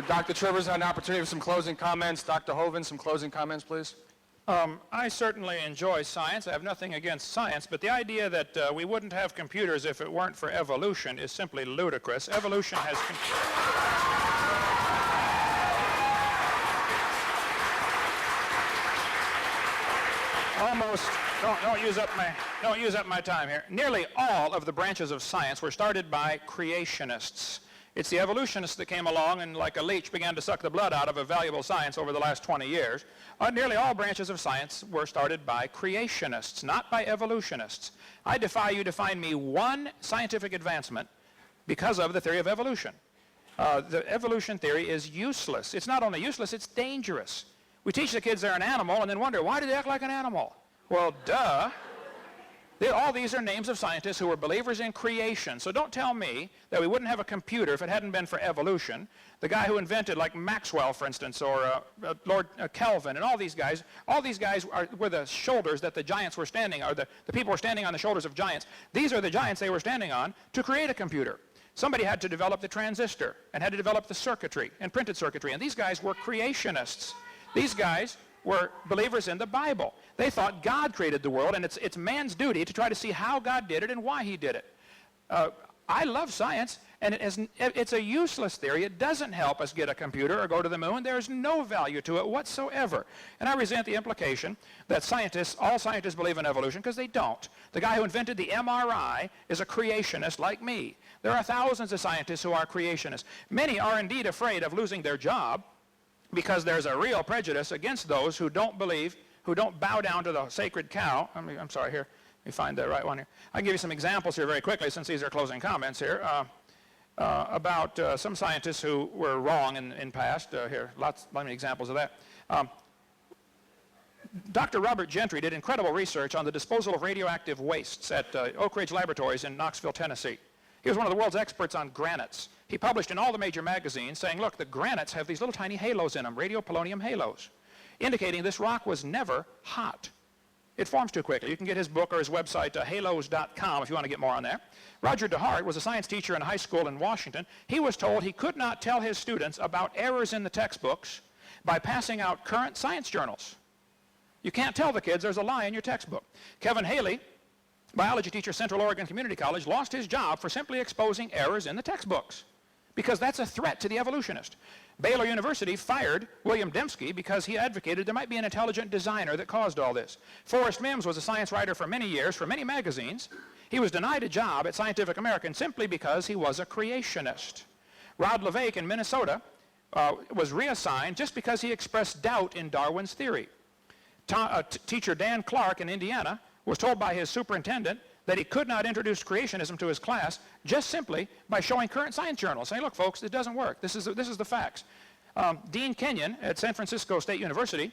Dr. Trivers had an opportunity for some closing comments. Dr. Hovind, some closing comments, please. I certainly enjoy science. I have nothing against science, but the idea that we wouldn't have computers if it weren't for evolution is simply ludicrous. Evolution has... Almost, don't use up my time here. Nearly all of the branches of science were started by creationists. It's the evolutionists that came along and like a leech began to suck the blood out of a valuable science over the last 20 years. Nearly all branches of science were started by creationists, not by evolutionists. I defy you to find me one scientific advancement because of the theory of evolution. The evolution theory is useless. It's not only useless, it's dangerous. We teach the kids they're an animal and then wonder, why do they act like an animal? Well, duh. All these are names of scientists who were believers in creation. So don't tell me that we wouldn't have a computer if it hadn't been for evolution. The guy who invented, like Maxwell, for instance, or Lord Kelvin, and all these guys were the shoulders that the giants were standing on, the people were standing on the shoulders of giants. These are the giants they were standing on to create a computer. Somebody had to develop the transistor and had to develop the circuitry and printed circuitry, and these guys were creationists. These guys were believers in the Bible. They thought God created the world, and it's man's duty to try to see how God did it and why he did it. I love science, and it's a useless theory. It doesn't help us get a computer or go to the moon. There's no value to it whatsoever. And I resent the implication that all scientists believe in evolution, because they don't. The guy who invented the MRI is a creationist like me. There are thousands of scientists who are creationists. Many are indeed afraid of losing their job, because there's a real prejudice against those who don't believe, who don't bow down to the sacred cow. I'm sorry, here, let me find the right one here. I can give you some examples here very quickly, since these are closing comments here, about some scientists who were wrong in past. Here, many examples of that. Dr. Robert Gentry did incredible research on the disposal of radioactive wastes at Oak Ridge Laboratories in Knoxville, Tennessee. He was one of the world's experts on granites. He published in all the major magazines saying, look, the granites have these little tiny halos in them, radiopolonium halos, indicating this rock was never hot. It forms too quickly. You can get his book or his website, halos.com, if you want to get more on that. Roger DeHart was a science teacher in a high school in Washington. He was told he could not tell his students about errors in the textbooks by passing out current science journals. You can't tell the kids there's a lie in your textbook. Kevin Haley, biology teacher, Central Oregon Community College, lost his job for simply exposing errors in the textbooks, because that's a threat to the evolutionist. Baylor University fired William Dembski because he advocated there might be an intelligent designer that caused all this. Forrest Mims was a science writer for many years, for many magazines. He was denied a job at Scientific American simply because he was a creationist. Rod LeVake in Minnesota was reassigned just because he expressed doubt in Darwin's theory. Teacher Dan Clark in Indiana was told by his superintendent that he could not introduce creationism to his class just simply by showing current science journals, saying, look, folks, it doesn't work. This is the facts. Dean Kenyon at San Francisco State University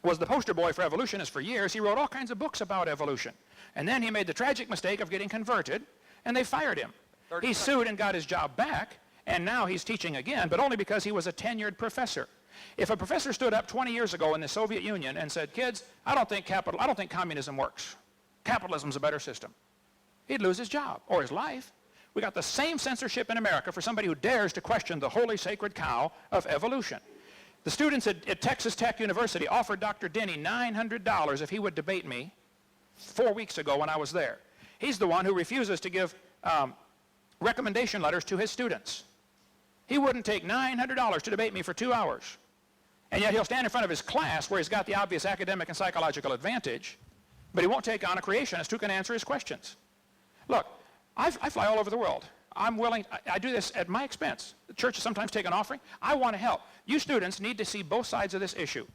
was the poster boy for evolutionists for years. He wrote all kinds of books about evolution. And then he made the tragic mistake of getting converted, and they fired him. He sued and got his job back, and now he's teaching again, but only because he was a tenured professor. If a professor stood up 20 years ago in the Soviet Union and said, kids, I don't think communism works. Capitalism's a better system, he'd lose his job or his life. We got the same censorship in America for somebody who dares to question the holy sacred cow of evolution. The students at Texas Tech University offered Dr. Denny $900 if he would debate me 4 weeks ago when I was there. He's the one who refuses to give recommendation letters to his students. He wouldn't take $900 to debate me for 2 hours. And yet he'll stand in front of his class where he's got the obvious academic and psychological advantage, but he won't take on a creationist who can answer his questions. Look, I fly all over the world. I'm willing, I do this at my expense. The churches sometimes take an offering. I want to help. You students need to see both sides of this issue.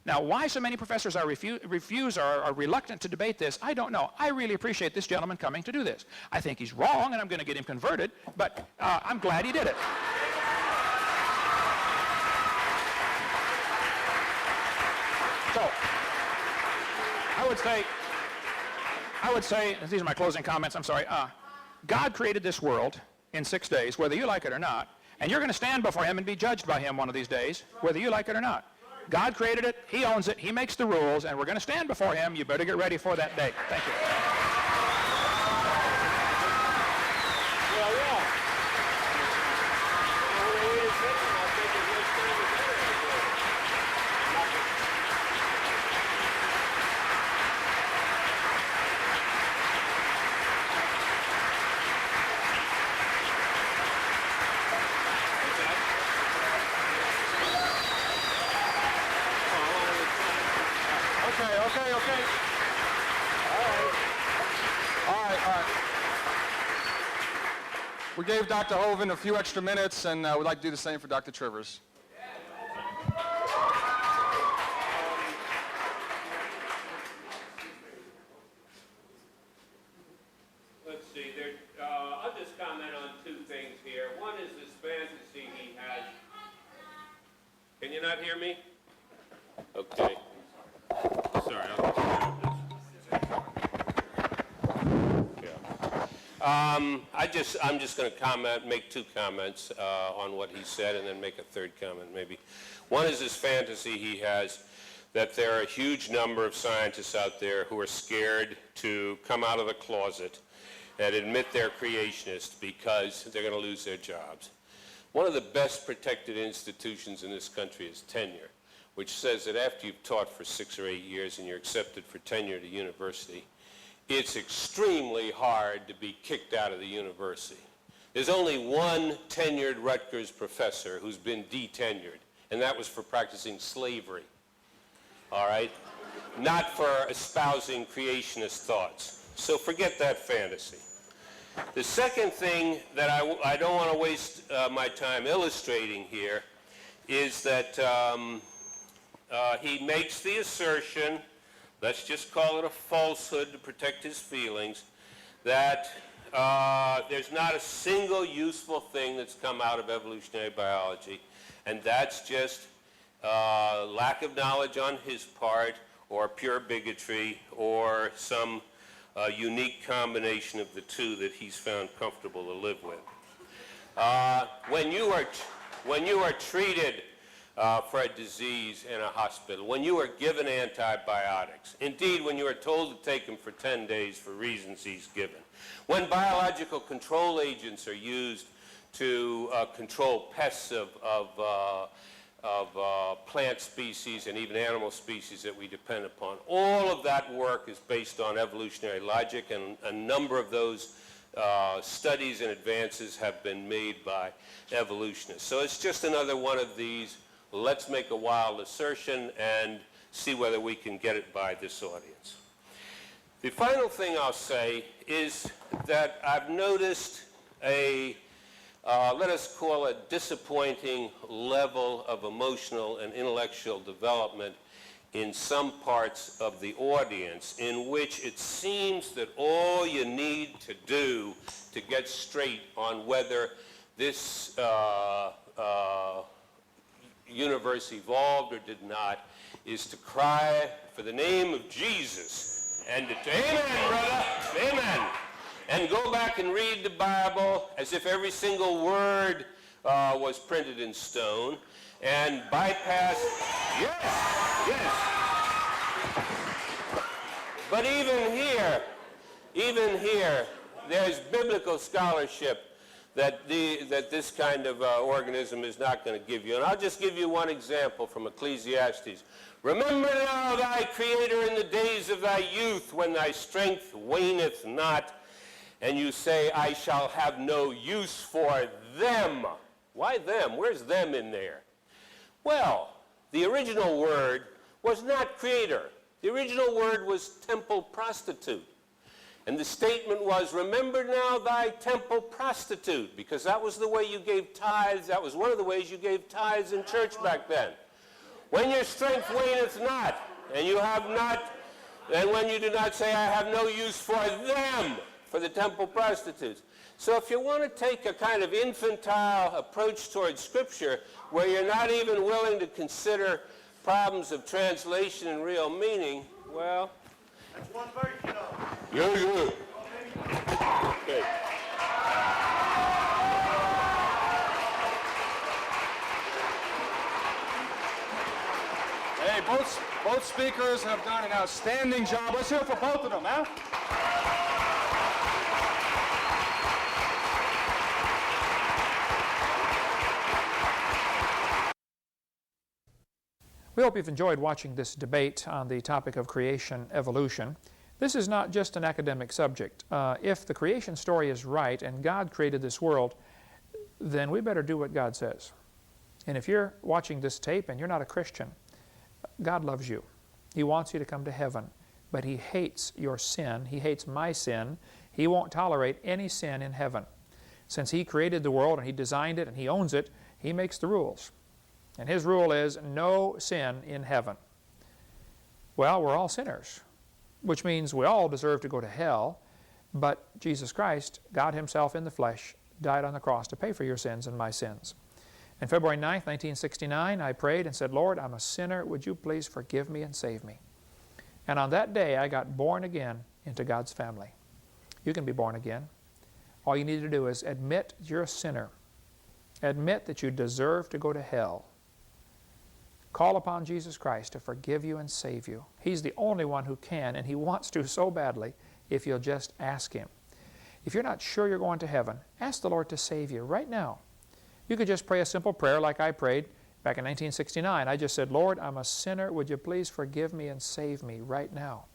Now, why so many professors are reluctant to debate this, I don't know. I really appreciate this gentleman coming to do this. I think he's wrong, and I'm going to get him converted, but I'm glad he did it. So, I would say, these are my closing comments, I'm sorry. God created this world in 6 days, whether you like it or not, and you're going to stand before him and be judged by him one of these days, whether you like it or not. God created it, he owns it, he makes the rules, and we're going to stand before him. You better get ready for that day. Thank you. Okay. All right. We gave Dr. Hovind a few extra minutes, and we'd like to do the same for Dr. Trivers. Let's see, I'll just comment on two things here. One is this fantasy he has. Can you not hear me? Okay. Sorry, I'll I'm just going to make two comments on what he said, and then make a third comment maybe. One is this fantasy he has that there are a huge number of scientists out there who are scared to come out of the closet and admit they're creationists because they're going to lose their jobs. One of the best protected institutions in this country is tenure, which says that after you've taught for 6 or 8 years and you're accepted for tenure at a university, it's extremely hard to be kicked out of the university. There's only one tenured Rutgers professor who's been detenured, and that was for practicing slavery, all right? Not for espousing creationist thoughts. So forget that fantasy. The second thing that I don't want to waste my time illustrating here is that he makes the assertion, let's just call it a falsehood to protect his feelings, that there's not a single useful thing that's come out of evolutionary biology, and that's just lack of knowledge on his part, or pure bigotry, or some unique combination of the two that he's found comfortable to live with. When you are treated for a disease in a hospital, when you are given antibiotics, indeed when you are told to take them for 10 days for reasons he's given, when biological control agents are used to control pests of plant species and even animal species that we depend upon, all of that work is based on evolutionary logic, and a number of those studies and advances have been made by evolutionists. So it's just another one of these, let's make a wild assertion and see whether we can get it by this audience. The final thing I'll say is that I've noticed a, let us call it disappointing level of emotional and intellectual development in some parts of the audience, in which it seems that all you need to do to get straight on whether this universe evolved or did not is to cry for the name of Jesus and to amen, brother, amen, and go back and read the Bible as if every single word was printed in stone, and bypass, yes. But even here, there's biblical scholarship that this kind of organism is not going to give you. And I'll just give you one example from Ecclesiastes. Remember now thy Creator in the days of thy youth, when thy strength waneth not, and you say, I shall have no use for them. Why them? Where's them in there? Well, the original word was not creator. The original word was temple prostitute. And the statement was, remember now thy temple prostitute, because that was the way you gave tithes. That was one of the ways you gave tithes in church back then. When your strength waneth not, and you have not, and when you do not say, I have no use for them, for the temple prostitutes. So if you want to take a kind of infantile approach towards Scripture, where you're not even willing to consider problems of translation and real meaning, well... That's one version of it. Yeah. Okay. Hey, both speakers have done an outstanding job. Let's hear it for both of them, huh? We hope you've enjoyed watching this debate on the topic of creation evolution. This is not just an academic subject. If the creation story is right and God created this world, then we better do what God says. And if you're watching this tape and you're not a Christian, God loves you. He wants you to come to heaven, but He hates your sin. He hates my sin. He won't tolerate any sin in heaven. Since He created the world and He designed it and He owns it, He makes the rules. And His rule is no sin in heaven. Well, we're all sinners, which means we all deserve to go to hell, but Jesus Christ, God Himself in the flesh, died on the cross to pay for your sins and my sins. On February 9th, 1969, I prayed and said, Lord, I'm a sinner. Would you please forgive me and save me? And on that day, I got born again into God's family. You can be born again. All you need to do is admit you're a sinner. Admit that you deserve to go to hell. Call upon Jesus Christ to forgive you and save you. He's the only one who can, and He wants to so badly if you'll just ask Him. If you're not sure you're going to heaven, ask the Lord to save you right now. You could just pray a simple prayer like I prayed back in 1969. I just said, Lord, I'm a sinner. Would you please forgive me and save me right now?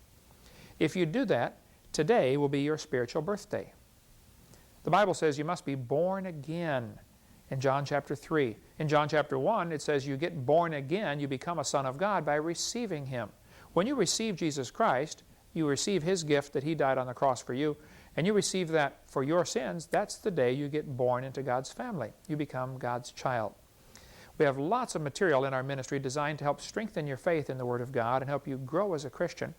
If you do that, today will be your spiritual birthday. The Bible says you must be born again in John chapter 3. In John chapter 1, it says you get born again, you become a son of God by receiving Him. When you receive Jesus Christ, you receive His gift that He died on the cross for you, and you receive that for your sins. That's the day you get born into God's family. You become God's child. We have lots of material in our ministry designed to help strengthen your faith in the Word of God and help you grow as a Christian.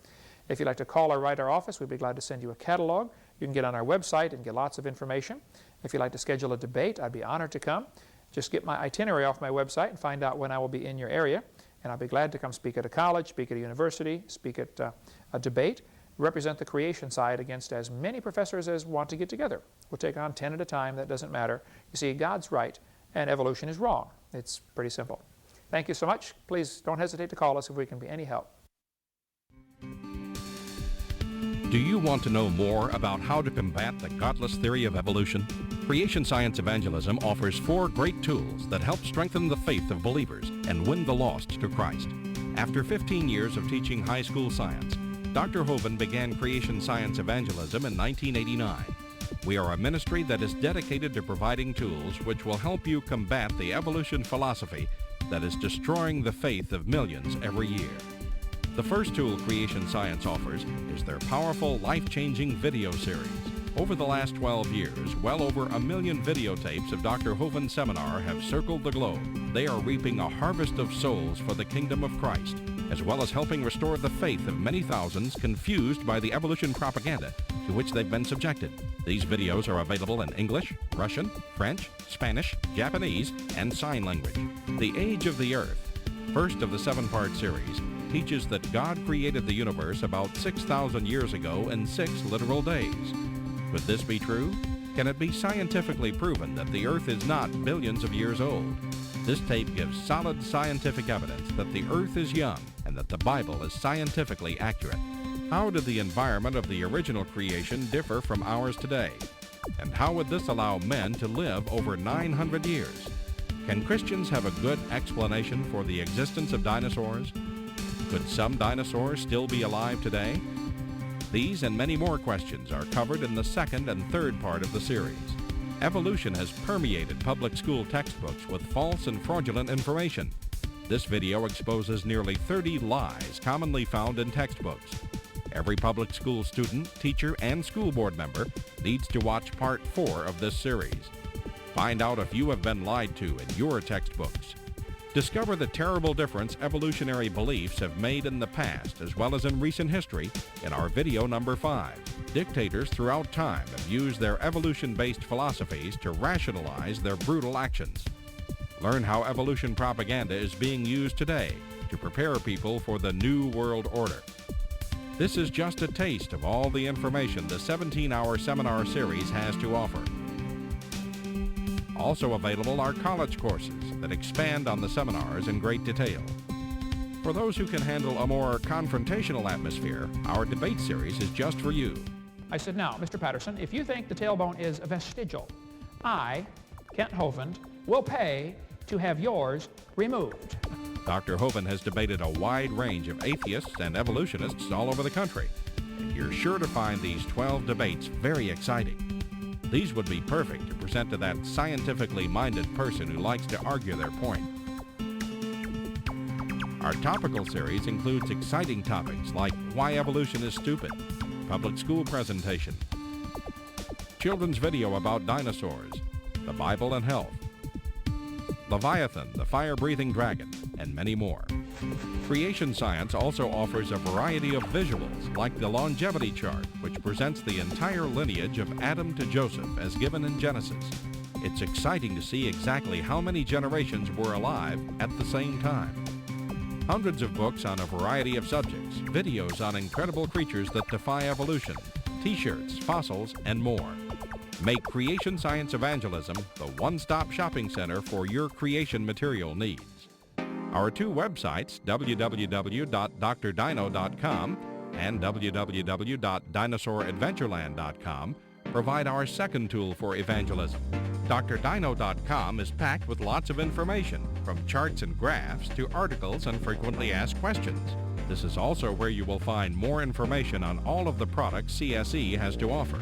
If you'd like to call or write our office, we'd be glad to send you a catalog. You can get on our website and get lots of information. If you'd like to schedule a debate, I'd be honored to come. Just get my itinerary off my website and find out when I will be in your area. And I'll be glad to come speak at a college, speak at a university, speak at a debate, represent the creation side against as many professors as want to get together. We'll take on 10 at a time. That doesn't matter. You see, God's right and evolution is wrong. It's pretty simple. Thank you so much. Please don't hesitate to call us if we can be any help. Do you want to know more about how to combat the godless theory of evolution? Creation Science Evangelism offers 4 great tools that help strengthen the faith of believers and win the lost to Christ. After 15 years of teaching high school science, Dr. Hovind began Creation Science Evangelism in 1989. We are a ministry that is dedicated to providing tools which will help you combat the evolution philosophy that is destroying the faith of millions every year. The first tool Creation Science offers is their powerful, life-changing video series. Over the last 12 years, well over 1 million videotapes of Dr. Hovind's seminar have circled the globe. They are reaping a harvest of souls for the kingdom of Christ, as well as helping restore the faith of many thousands confused by the evolution propaganda to which they've been subjected. These videos are available in English, Russian, French, Spanish, Japanese, and sign language. The Age of the Earth, first of the 7-part series, teaches that God created the universe about 6,000 years ago in 6 literal days. Could this be true? Can it be scientifically proven that the Earth is not billions of years old? This tape gives solid scientific evidence that the Earth is young and that the Bible is scientifically accurate. How did the environment of the original creation differ from ours today? And how would this allow men to live over 900 years? Can Christians have a good explanation for the existence of dinosaurs? Could some dinosaurs still be alive today? These and many more questions are covered in the second and third part of the series. Evolution has permeated public school textbooks with false and fraudulent information. This video exposes nearly 30 lies commonly found in textbooks. Every public school student, teacher, and school board member needs to watch part 4 of this series. Find out if you have been lied to in your textbooks. Discover the terrible difference evolutionary beliefs have made in the past as well as in recent history in our video number 5. Dictators throughout time have used their evolution-based philosophies to rationalize their brutal actions. Learn how evolution propaganda is being used today to prepare people for the New World Order. This is just a taste of all the information the 17-hour seminar series has to offer. Also available are college courses that expand on the seminars in great detail. For those who can handle a more confrontational atmosphere, our debate series is just for you. I said, now, Mr. Patterson, if you think the tailbone is vestigial, I, Kent Hovind, will pay to have yours removed. Dr. Hovind has debated a wide range of atheists and evolutionists all over the country, and you're sure to find these 12 debates very exciting. These would be perfect to present to that scientifically minded person who likes to argue their point. Our topical series includes exciting topics like why evolution is stupid, public school presentation, children's video about dinosaurs, the Bible and health, Leviathan, the fire-breathing dragon, and many more. Creation Science also offers a variety of visuals, like the longevity chart, which presents the entire lineage of Adam to Joseph as given in Genesis. It's exciting to see exactly how many generations were alive at the same time. Hundreds of books on a variety of subjects, videos on incredible creatures that defy evolution, t-shirts, fossils, and more. Make Creation Science Evangelism the one-stop shopping center for your creation material needs. Our 2 websites, www.drdino.com and www.dinosauradventureland.com, provide our second tool for evangelism. drdino.com is packed with lots of information, from charts and graphs to articles and frequently asked questions. This is also where you will find more information on all of the products CSE has to offer.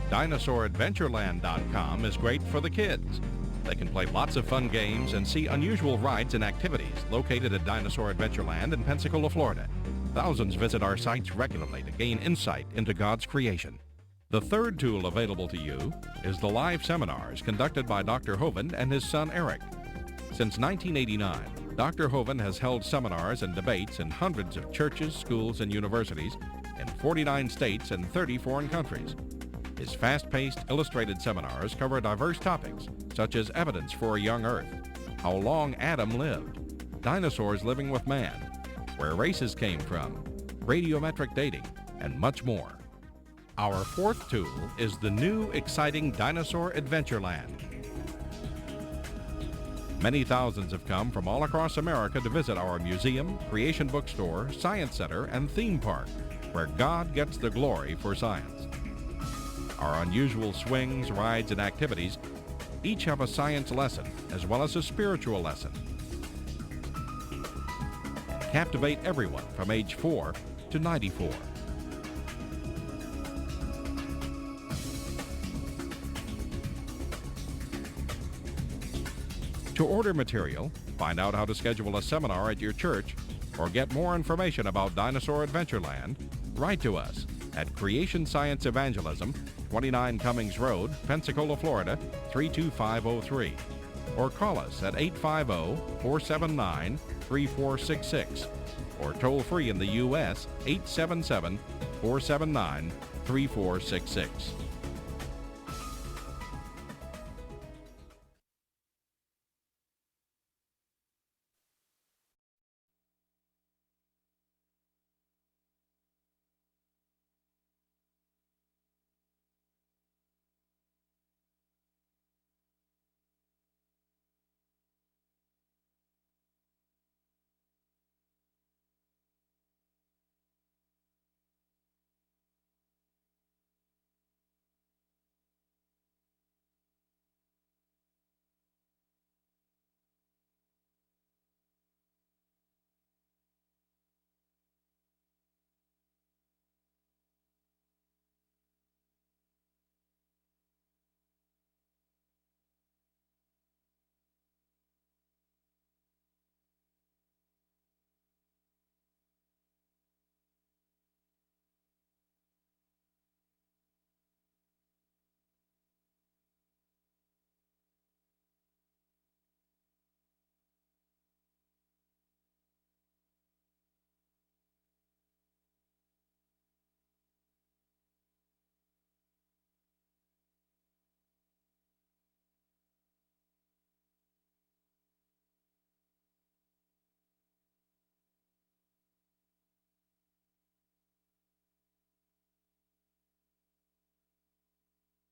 DinosaurAdventureland.com is great for the kids. They can play lots of fun games and see unusual rides and activities located at Dinosaur Adventureland in Pensacola, Florida. Thousands visit our sites regularly to gain insight into God's creation. The third tool available to you is the live seminars conducted by Dr. Hovind and his son Eric. Since 1989, Dr. Hovind has held seminars and debates in hundreds of churches, schools, and universities in 49 states and 30 foreign countries. His fast-paced, illustrated seminars cover diverse topics, such as evidence for a young Earth, how long Adam lived, dinosaurs living with man, where races came from, radiometric dating, and much more. Our fourth tool is the new, exciting Dinosaur Adventureland. Many thousands have come from all across America to visit our museum, creation bookstore, science center, and theme park, where God gets the glory for science. Our unusual swings, rides, and activities each have a science lesson as well as a spiritual lesson. Captivate everyone from age 4 to 94. To order material, find out how to schedule a seminar at your church, or get more information about Dinosaur Adventureland, write to us at Creation Science Evangelism, 29 Cummings Road, Pensacola, Florida, 32503. Or call us at 850-479-3466. Or toll free in the U.S. 877-479-3466.